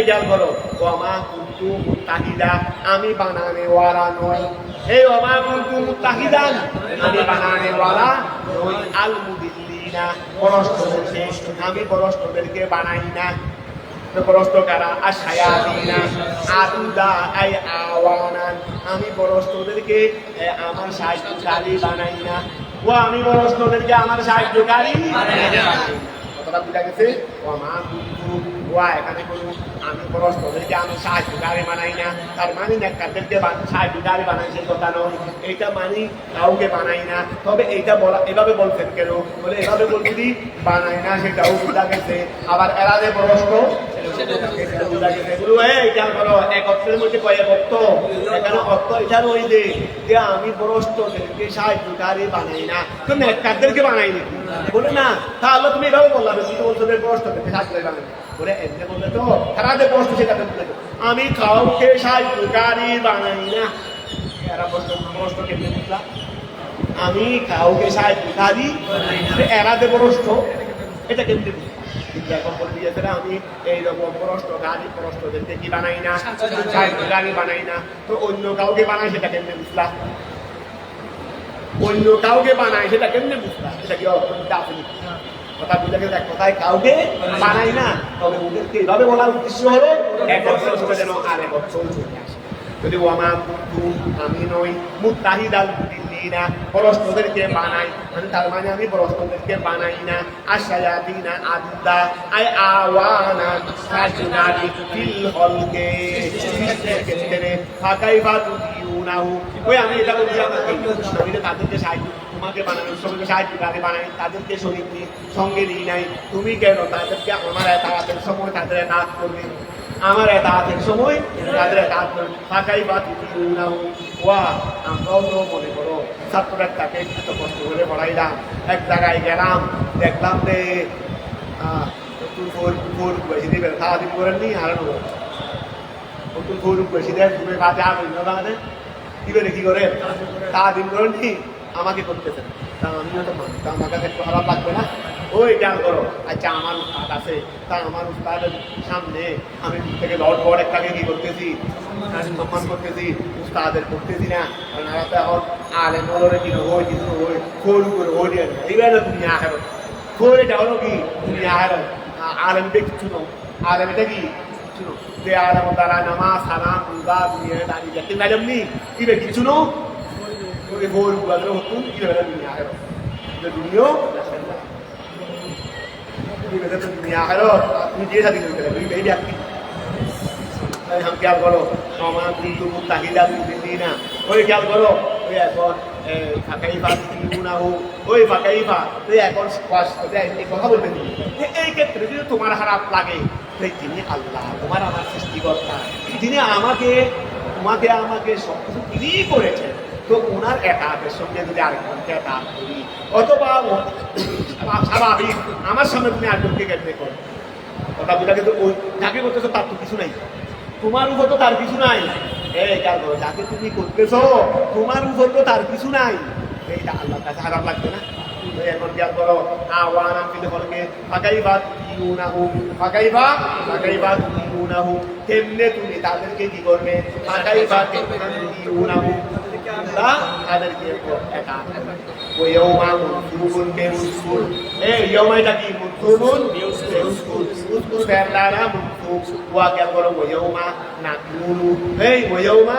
জ্ঞান করো। ওয়ামা কুনতু মুত্তাহিদা, আমি বানানে ওয়ালা নই। ওয়ামা কুনতু মুত্তাহিদান, আমি বানানে ওয়ালা নই। আল মুদিল্লিনা, পরস্পরদেরকে, আমি পরস্পরদেরকে বানাই না। পরস্পর কারা? আশায়াতিনা আদুদা আই আওয়ানান, আমি পরস্পরদেরকে আমার সাহায্যকারী বানাই না। আমি পরস্পরদেরকে আমার সাহায্যকারী বানাই না। কথাটা বুঝা গেছে? ওয়ামা কুনতু, এখানে কোনো আমি পরস্পরদেরকে আমি সাহায্যকারী বানাই না, তার মানে নেককারদেরকে সাহায্যকারী বানাই সে কথা নয়, এইটা মানি কাউকে বানাই না। তবে এইটা বলা এভাবে বলছেন কেন? বলে এভাবে বলছি বানাই না, সেটাও বুঝা গেছে। আবার এরা যে পরস্পর বুঝা গেছে, এগুলো এইটা করো এক অর্থের মধ্যে কয়েক অর্থ, এখানে অর্থ এটা নয় যে আমি পরস্পরদেরকে সাহায্যকারী বানাই না, তো নেককারদেরকে বানাই নাকি? বলে না, তাহলে তুমি এভাবে বললাম, তুমি বলছো যে পরস্পরদেরকে সাহায্যকারী বানাই, বলে এমনি বললে তো তারা যে প্রশ্ন সেটা বলে আমি কাউকে সাহায্যকারী বানাই না। এরা প্রশ্ন কেমনে বুঝলাম? আমি কাউকে সাহায্যকারী, এরা যে প্রশ্ন এটা কেমনে বুঝলাম? কিন্তু এখন বলে দিয়েছে না, আমি এইরকম পরস্পরদেরকে কি বানাই না, সাহায্যকারী বানাই না। তো অন্য কাউকে বানাই সেটা কেমনে বুঝলাম? অন্য কাউকে বানাই সেটা কেমনে বুঝলাম? এটা কি অর্থনীতি আসেনি? কথা বুঝে গেছে, এক কথায় কাউকে বানাই না, তবে ওদেরকে এইভাবে বলার উদ্দেশ্য হলো এক অর্থ যেন আর এক অর্থ চলে আসে। যদি ওয়ামা কুনতু আমি নই মুত্তাহিদাল মুদিল্লিনা, পরস্পরদেরকে বানাই, মানে তার মানে আমি পরস্পরদেরকে বানাই না। আশায়াতিনা আদুদা আই আওয়ানা সাজুনারি ফিল হলকে, সৃষ্টির ক্ষেত্রে ফাকাইফা তুদিউনাহু, ওই আমি এটা বলছি আপনাকে, আমি তাদেরকে সাহায্য, তোমাকে বানানোর সময় সাহায্যকারী বানাই, তাদেরকে সঙ্গে নিই নাই। তুমি কেন তাদেরকে আমার এতাআতের সময় তাদের এতাআত করবে, আমার এতাআতের সময় তাদের এতাআত করবে। ফাঁকাই বা তুমি নাও ওয়া, আমরাও তো মনে করো ছাত্ররা তাকে এত কষ্ট করে পড়াইলাম, এক জায়গায় গেলাম, দেখলাম যে বেশি দিবে সারাদিন করেননি, আর বেশি দেয় তুমি কাজে আগে কি করে কি করে সারাদিন করেননি, আমাকে করতেছেন। তা আমিও তো তা আমার কাছে একটু খারাপ লাগবে না? ওই খেয়াল করো, আচ্ছা আমার উস্তাদ আছে, তা আমার উস্তাদের সামনে আমি থেকে লড় একটাকে কি করতেছি, সম্মান করতেছি, উস্তাদের করতেছি না। কারণ আমরা তো এখন আলেম বলরে কি ওই কিন্তু ওই খোর করে ওই এইবার তুমি আহের খোর, এটা হলো কি তুমি আহের আলেমটা কিছু নো, আলেম এটা কি কিছু নো, যে আলেম তারা নামাজ সালাম পূজা দুনিয়া দাঁড়িয়ে যাচ্ছে না, যেমনি ইবে কিছু নো ভোর গুলো হতুন কি দুনিয়া আহের দুনিয়াও दुनिया है तुम ये शादी नहीं करें हम क्या करो সমান কিন্তু মুতাহিদা মুমিনা ওই খেয়াল করো ওই এখন ফাকাইফা তিউনাহু ওই ফাকাইফা তুই এখন এই কথা বলবে এই ক্ষেত্রে যদি তোমার খারাপ লাগে তাই তিনি আল্লাহ তোমার আমার সৃষ্টিকর্তা যিনি আমাকে সবকিছু তিনি করেছেন তো ওনার একাতের সঙ্গে যদি আরেকজনকে একাত করি অথবা স্বাভাবিক আমার সামনে তুমি আরেকজনকে কেটে করো কথা বুঝা কিন্তু ওই যাকে করতেছো তার তো কিছু নাই তোমার উপর তো তার কিছু নাই যাকে তুমি করতেছ তোমার উপর তো তার কিছু নাই এইটা আল্লাহর কাছে খারাপ লাগবে না এখন খেয়াল করো আওয়ানাম ফিল খলকে ফাকাইফা তিউনাহু কেমনে তুমি তাদেরকে কি করবে ফাকাইফা তিউনাহু তাদেরকে একা ويوم منصوب كمنصوب يوم এটা কি منصوب منصوب فعلنا منصوب ওয়াকে করো ويوم نقول ويوم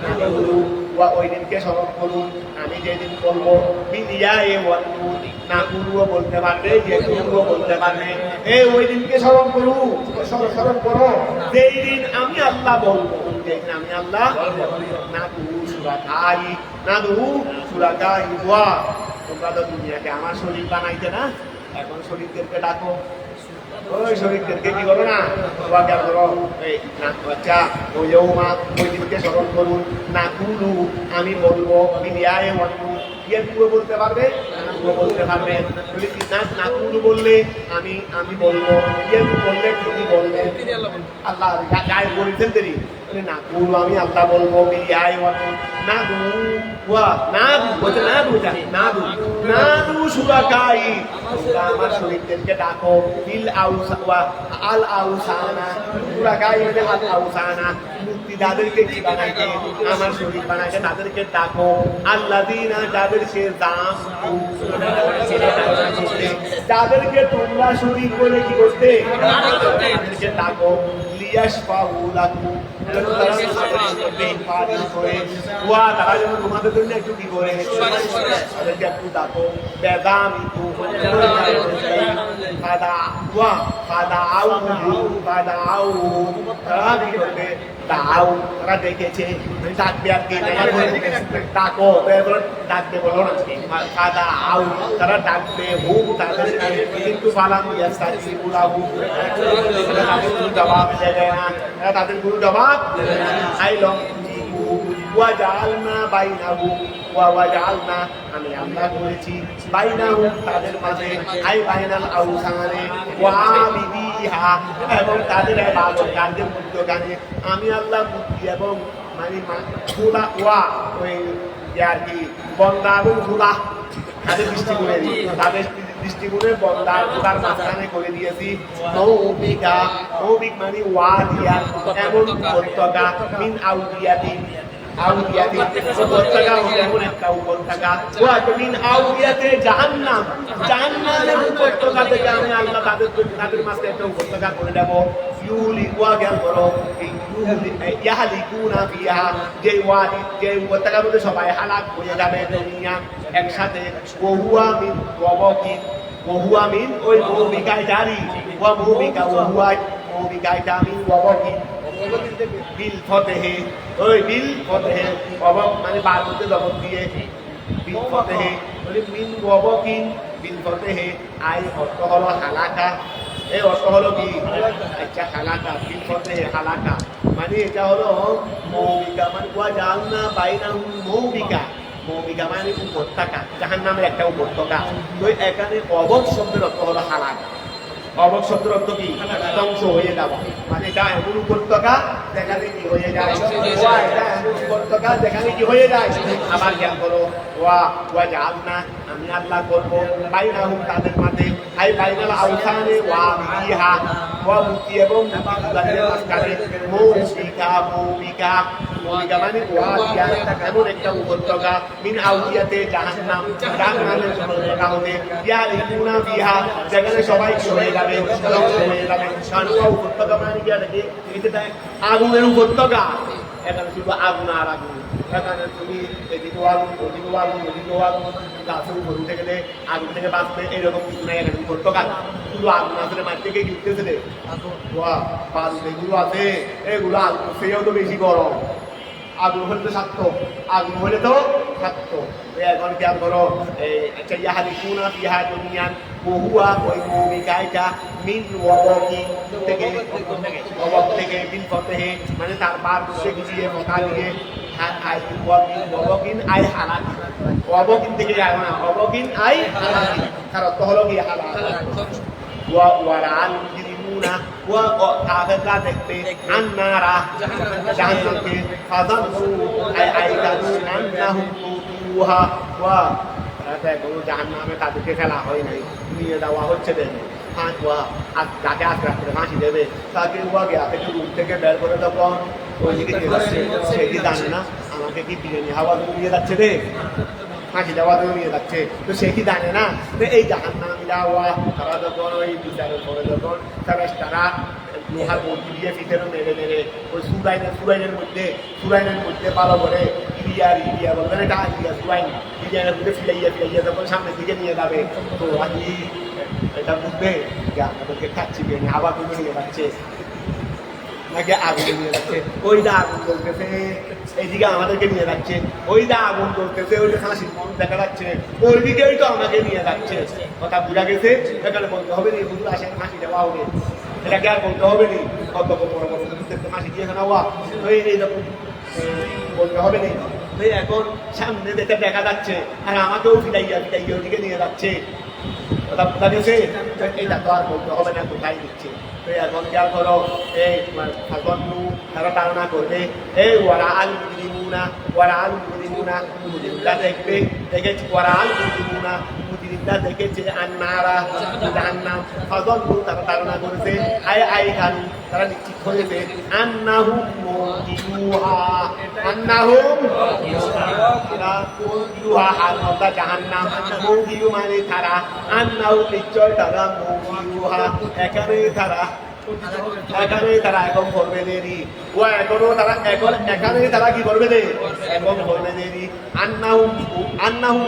نقول ওই দিনকে স্মরণ করুন আমি যেদিন বলবো বিদিয়ায়ে ওয়ানুন নাকুলও বলতে পারবে যেকুলও বলতে পারবে ওই দিনকে স্মরণ করো যেই দিন আমি আল্লাহ বলবো যেদিন আমি আল্লাহ নাদু সুরাকাই ওয়া তোমরা তো দুনিয়াকে আমার শরীর বানাইতে না এখন শরীরদেরকে ডাকো ওই শরীরদেরকে কি করো না ওয়াকে করো আচ্ছা ওই দিনকে স্মরণ করুন নাকুলু আমি বলবো বিদিয়ায়ে ওয়ানুন পুরো বলতে পারবে বলতে পারবে নাকুলু বললে আমি বলবো বললে তুমি বলবে আল্লাহ গায়ে বলছেন দেরি নাকুলু আমি আল্লাহ বলবো বিদিয়ায়ে ওয়ানুন নাদু সুরাকাই আমার শরীরদেরকে ডাকো আল আউসানা সুরাকাই মানে আল আউসানা মূর্তি তাদেরকে কি বানাইতে আমার শরীর বানাইতে তাদেরকে ডাকো আল্লাযীনা যাদেরকে দাম যাদেরকে তোমরা শরীর করে কি করতে তাদেরকে ডাকো লিয়াশফাউ লাকুম তারা যেন তোমাদের জন্য একটু কি করে তাদেরকে একটু ডাকো বেদাম তারা দেখেছে ডাকবে আর কি ডাকো ডাকবে বলো না তারা ডাকবে হুম তাদেরকে কিন্তু পালাম জবাব দেবে না তাদের গুরু জবাব আইলম ওয়াজালনা বাইনাহু ওয়াজালনা আমি আল্লাহ করেছি বাইনাহু তাদের মাঝে আই বাইনাল আউসানে ওয়াবিদিহা এবং তাদের ইবাদতকারীদের মধ্যখানে আমি আল্লাহ মূর্তি এবং মানে খুলা ওই আর কি বন্দা এবং খুলা তাদের দৃষ্টিগুণে বন্দার খোদার মাঝখানে করে দিয়েছি মৌবিক মানে ওয়াদিয়া এমন উপত্যকা মিন আউদিয়াতি উপত্যকা এমন একটা উপত্যকা মিন আউদিয়াতে জাহান্নামের উপত্যকা থেকে আমি আল্লাহ তাদের মাঝে একটা উপত্যকা করে দেবো যে উপত্যকার মধ্যে সবাই হালাক হয়ে যাবে দুনিয়া একসাথে ওহুয়া মিন ওই মৌবিকায় জারি মৌবিকায় জামি বিল ফতেহে অবক মানে বার মধ্যে জগৎ দিয়ে বিল ফতেহে মিন ওয়াবকিন বিল ফতেহে আই অর্থ হলো হালাকা এই অর্থ হলো কি আচ্ছা হালাকা বিল ফতেহে হালাকা মানে এটা হলো মৌবিকা মানে ওয়াজালনা বাইনাহুম মৌবিকা মানে উপত্যকা জাহান্নামের একটা উপত্যকা তো এখানে অবক শব্দের অর্থ হলো হালাকা অবক শব্দের অর্থ কি ধ্বংস হয়ে যাওয়া মানে এটা এমন উপত্যকা যেখানে কি হয়ে যায় এটা এমন উপত্যকা যেখানে কি হয়ে যায় আবার খেয়াল করো ওয়াজালনা আমি আল্লাহ করবো বাইনাহুম তাদের মাঝে আই বাইনাল আউসানে ওয়াবিদিহা মূর্তি এবং তাদের মাঝখানে মৌবিকা মানে ওয়াদিয়া এমন একটা উপত্যকা মিন আউদিয়াতে জাহান্নামের উপত্যকা হবে ইয়ালিকুনা ফিহা যেখানে সবাই কি হয়ে যাবে ধ্বংস হয়ে যাবে কারণ উপত্যকা মানে কি আগুনের উপত্যকা এখানে শুধু আগুন আর আগুন, এখানে তুমি এদিকেও আগুন ওদিকেও আগুন ওদিকেও আগুন, গাছের উপর উঠে গেলে আগুন থেকে বাঁচবে এরকম কিছু নাই। এখানে করতো কাজ শুধু আগুন আসলে মাঠ থেকে উঠতেছে রে বাল এগুলো আছে, এগুলো আগুন সেও তো বেশি গরম, আগুন হলে তো স্বার্থ, আগুন হলে তো স্বার্থ। এখন খেয়াল করো একটা ইয়াহারি কুনা ইহা দুনিয়ান বহুয়া ওই ভূমিকাটা মিন ওয়াবকি থেকে ওয়াবক থেকে বিন ফতেহে মানে তার বার সে গিয়ে মকা দিয়ে আই ওয়াবকিন আই হালাকি, ওয়াবকিন থেকে ওয়াবকিন আই হালাকি, তার অর্থ হলো কি হালাকি। ওয়ারাল মুজরিমুনা ওয়া কাফেররা দেখতে আন্নারা জাহান্নামকে ফাযান্নু আইকানু আন্নাহুম মুতুহা ওয়া দেখো জাহান্নামে তাদেরকে ফেলা হয় নাই, নিয়ে দেওয়া হচ্ছে দেবে যাকে আজকে রাত্রে ফাঁসি দেবে তাকে ওয়া গিয়া থেকে রুম থেকে বের করে তখন ওইদিকে নিয়ে যাচ্ছে, সে কি জানে না আমাকে কি বিরিয়ানি হাওয়া নিয়ে যাচ্ছে রে, ফাঁসি দেওয়া নিয়ে যাচ্ছে, তো সে কি জানে না যে এই জাহান্নামীরা তারা যখন ওই বিচারের পরে যখন তারা লোহার মূর্তি দিয়ে ফিতেরও মেরে মেরে ওই সুরাইনের মধ্যে ভালো করে ইরিয়া বলবেন এটা ইরিয়ানের মধ্যে ফিরাইয়া যখন সামনের দিকে নিয়ে যাবে তো আমি এটা বুঝবে যে আমাদেরকে খাচ্ছি আবার কিন্তু নিয়ে যাচ্ছে নাকি আগুন নিয়ে যাচ্ছে, ওইটা আগুন জ্বলতেছে এইদিকে আমাদেরকে নিয়ে যাচ্ছে, ওইটা আগুন জ্বলতেছে ওইটা হাসির মন দেখা যাচ্ছে ওই দিকেই তো আমাকে নিয়ে যাচ্ছে, কথা বুঝা গেছে। এখানে বলতে হবে নি বুঝলে আসে হাসি দেওয়া হবে, এটাকে আর বলতে হবে নি কত কত বড় বড় হাসি দিয়ে নেওয়া এইরকম বলতে হবে নি। এখন সামনে যেটা দেখা যাচ্ছে আর আমাকেও ফিরাইয়া ওদিকে নিয়ে যাচ্ছে, কথা বুঝা গেছে। এটা তো আর বলতে হবে না কোথায় দিচ্ছে। এখন খেয়াল করো এই তারা ধারণা করবে এই ওরা আল মুজরিমুনা দেখবে দেখেছি ওরা আল মুজরিমুনা দেখেছে আন্নারা জাহান্নাম ফাযান্নু তারা ধারণা করেছে আই খানু তারা নিশ্চিত হয়েছে আন্নাহুম মুওয়াকিউহা হালতা জাহান্নাম মুওয়াকিউ মানে তারা আন্নাহু নিশ্চয় তারা মুওয়াকিউহা এখানে তারা এখন করবে দেরি ও এখনো তারা এখানে তারা কি করবে দে এখন করবে দেরি আন্নাহুম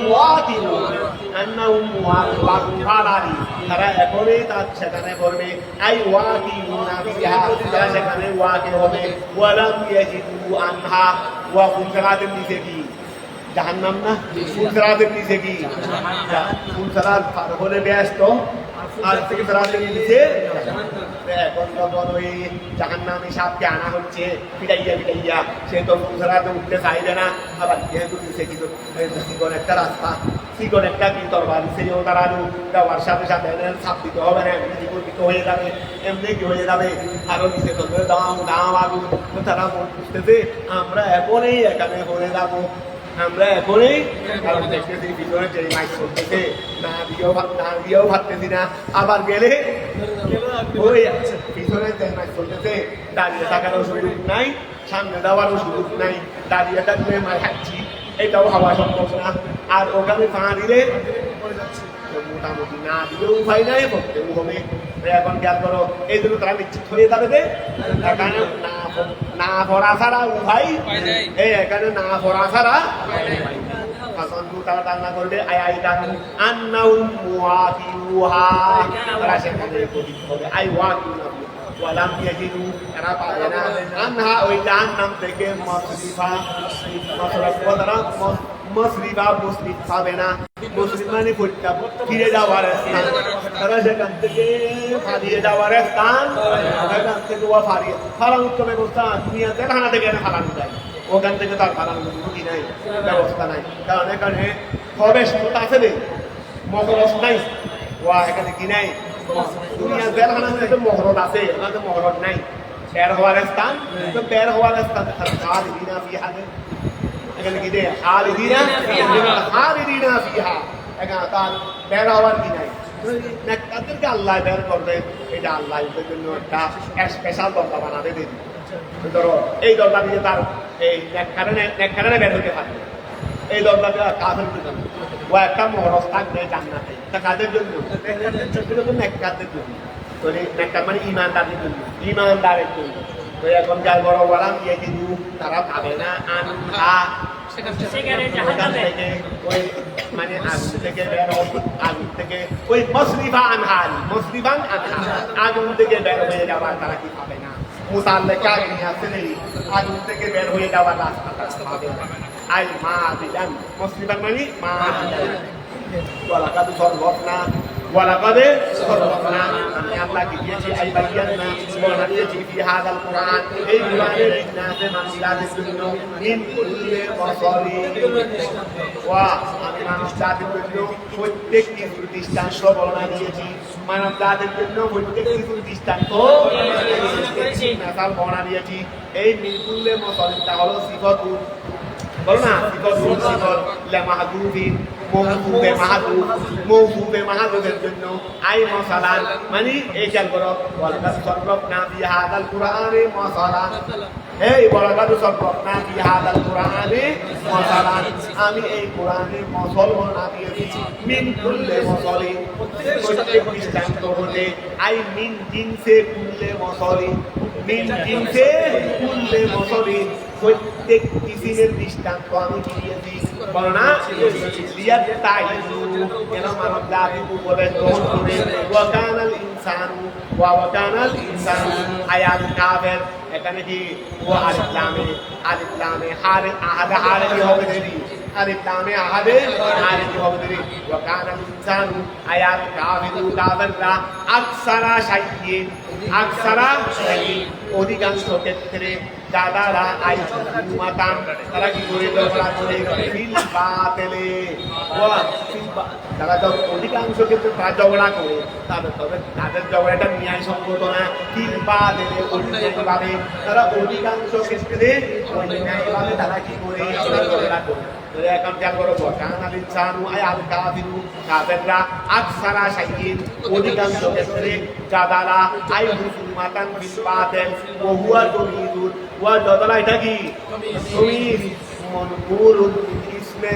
ওয়াকিউনারি তারা এখনই তার সেখানে করবে আই ওয়াকিউনা ফিহা তারা সেখানে ওয়াকি হবে ওয়ালাম ইয়াজিদু আনহা ওয়া ফুলসারাতের নিচে কি জাহান্নাম না, ফুলসারাতের নিচে কি ফুলসারাত পার হলে ব্যস্ত আর থেকে ফেরাতে নিচে এখন যখন ওই জাহান্নামী সাপকে আনা হচ্ছে পিটাইয়া সে তো ফুলসারাতে উঠতে চাইবে না, আবার যেহেতু নিচে কিন্তু চিকন একটা রাস্তা চিকন একটা কি তরবারি সেও দাঁড়ানো দেওয়ার সাথে সাথে সাপ দিতে হবে না, এমনি জীবিত হয়ে যাবে এমনি কি হয়ে যাবে আরো নিচে তো দাম আগুন তারা বুঝতেছে আমরা এখনই এখানে হয়ে যাবো, আমরা এখনই কারণ দেখতেছি ভিতরে যে মাইক করতেছে না দিয়েও ভাবতেছি না, আবার গেলে ওই ভিতরে যে মাইক করতেছে দাঁড়িয়ে থাকারও সুযোগ নাই, সামনে যাওয়ারও সুযোগ নাই, দাঁড়িয়ে থাকলে মার খাচ্ছি এটাও হওয়া সম্ভব না, আর ওখানে পা দিলে মোটামুটি না দিলেও উপায় নাই করতেও হবে। এখন খেয়াল করো এই জন্য তারা নিশ্চিত হয়ে যাবে এখানে না ভরা ছাড়া উপায় এখানে না ভরা ছাড়া তারা ধারণা করবে তারা সেখানে হবে আই ওয়াকিউনা ওয়ালাম ইয়াজিদু তারা পাবে না আনহা ওই জাহান্নাম থেকে মসরিফা মুসলিম পাবে না, মুসলিম মানে ফিরে যাওয়ার স্থান, তারা সেখান থেকে পালিয়ে যাওয়ার স্থান, সেখান থেকে ফালানোর তো ব্যবস্থা দুনিয়াতে থানা থেকে ফালানো যায়, ওখান থেকে তার ফালানোর ঝুঁকি নাই ব্যবস্থা নাই, কারণ এখানে প্রবেশ আছে নেই মহরত নাই, এখানে কি নাই দুনিয়া জেলখানা তো মহরত আছে, ওখানে মহরত নাই, বের হওয়ার স্থান তো বের হওয়ার স্থান খালিদিনা ফিহা এখানে কি দেয় খালিদিনা ফিহা এখানে তার বের হওয়ার কি নাই, তাদেরকে আল্লাহ বের করবে, এটা আল্লাহ জন্য একটা স্পেশাল দরজা বানাবে দিদি, ধরো এই দরজা দিয়ে তার এই নেককারণে বের হতে পারবে, এই দরজাটা কাদের জন্য ও একটা মহরত থাকবে জান্নাতে, তা কাদের জন্য নেককারদের জন্য, নেককার মানে ইমানদারের জন্য, ইমানদারের জন্য তো এখনকার বড় বড় ইয়ে কিন্তু তারা পাবে না আনহা ওখান থেকে ওই মানে আগুন থেকে বের হবে আগুন থেকে ওই মুসরিফান আনহা আগুন থেকে বের হয়ে যাওয়ার তারা কি পাবে না মুতাল্লিকা নিয়ে আসেন আগুন থেকে বের হয়ে যাওয়ার রাস্তা তারা পাবে না আই মা বিদান মুসরিফান মানে মা ওয়ালাকাদ সরবতনা ওয়ালাকাদে সরবতনা আমি আল্লাহকে দিয়েছি আই বায়ান্না বর্ণনা দিয়েছি ফি হাদাল কুরআন এই কুরআনের বিন্যাসে মানবজাতির জন্য মিন কুল্লি মাসালিন ওয়া আমি মানবজাতির জন্য প্রত্যেকটি দৃষ্টান্ত বর্ণনা দিয়েছি মানবজাতির জন্য প্রত্যেকটি দৃষ্টান্ত মিসাল বর্ণনা দিয়েছি এই মিন কুল্লি মাসালিন তা হলো সিফাতু বলো না সিফাত লা মাহদুফিন মৌসুফে মাহাদুফের জন্য আই মশালান মানে এই খেয়াল করো ওয়ালাকাদ সররফনা ফি হাদাল কুরআনি মশালান এই ওয়ালাকাদ সররফনা ফি হাদাল কুরআনি মশালান আমি এই কোরআনে মশাল বর্ণনা দিয়েছি মিন কুল্লি মশালিন প্রত্যেক দৃষ্টান্ত হতে আই মিন জিনসে কুল্লি মশালিন মিন জিনসে কুল্লি মশালিন প্রত্যেক কিসিমের দৃষ্টান্ত আমি দিয়েছি বর্ণনা দিয়ার তাই কেন মানব জাতি উপদেশ গ্রহণ করে ওয়াকানাল ইনসানু আয়াত কাফের এখানে কি ও আলিফ লামে হারে কি হবে দেরি আলিফ লামে হারে কি হবে দেরি ওয়াকানাল ইনসানু আয়াত কাফেররা আকসারা শাইইন অধিকাংশ ক্ষেত্রে দাদারা আই মাতান তারা কি করে ঝগড়া করে ফিল বাতিলে তারা অধিকাংশ ক্ষেত্রে তারা ঝগড়া করে তবে তাদের ঝগড়াটা ন্যায় সঙ্গত না ফিল বাতিলে অন্যায়ভাবে তারা অধিকাংশ ক্ষেত্রে অন্যায়ভাবে তারা কি করে ঝগড়া করে এখন খেয়াল করো ওয়াকানাল ইনসানু আয়াল কাফেররা আকসারা শাইইন অধিকাংশ ক্ষেত্রে জাদালা আই মাতান ফিল বাতিল ওয়া হুয়া তুমিদুন ওয়া জাদালা এটা কি তুমিদ মনকুরুন ইসমে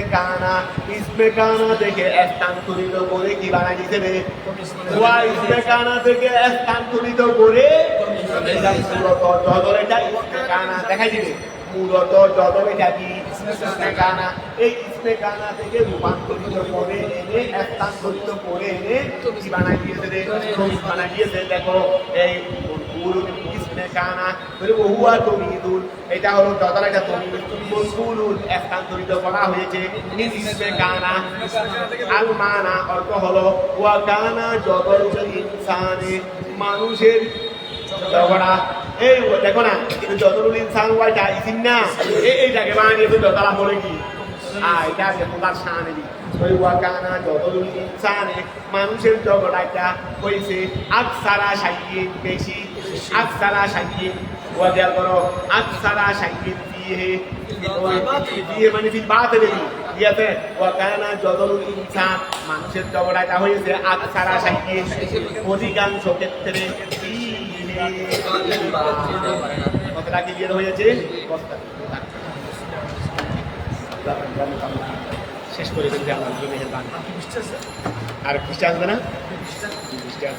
কানা থেকে স্থানান্তরিত করে কি বানাই দিতে রে ওয়া ইসমে কানা থেকে স্থানান্তরিত করে এটা মূলত জাদালা এটা ইসমে কানা দেখাই দিবে মূলত জাদালা এটা কি ইসমে কানা এই ইসমে কানা থেকে রূপান্তরিত করে এনে স্থানান্তরিত করে এনে কি বানাই দিয়েছে রে তুমিদ বানাই দিয়েছে দেখো এই মনকুরুন ইসমে কানা মানে ওহুয়া তুমিদুন এটা হলো জাদালা এটা তুমিদ মনকুরুন স্থানান্তরিত করা হয়েছে মিন ইসমে কানা আল মানা অর্থ হলো ওয়া কানা জাদালুল ইনসানে মানুষের ঝগড়া এই দেখো না যতটুকু ইনসান ওয়াইটা ইসিন না এইটাকে বানিয়ে তো জাদালা বলে কি এটা আছে তোমার শানে দি ওই ওয়াকানা যতটুকু ইনসানে মানুষের ঝগড়াটা হয়েছে আকসারা শাইইন বেশি আকসারা শাইইন ওয়া দেয়াল করো আকসারা শাইইন ফিহে মানে ফিল বাতিল ইয়াতে ওয়াকানা যতটুকু ইনসান মানুষের ঝগড়াটা হয়েছে আকসারা শাইইন অধিকাংশ ক্ষেত্রে কতটা কি দিয়ে হয়েছে শেষ করে ফেলতে আমার জন্য মেহেরবান আর পৃষ্ঠা আসবে না পৃষ্ঠা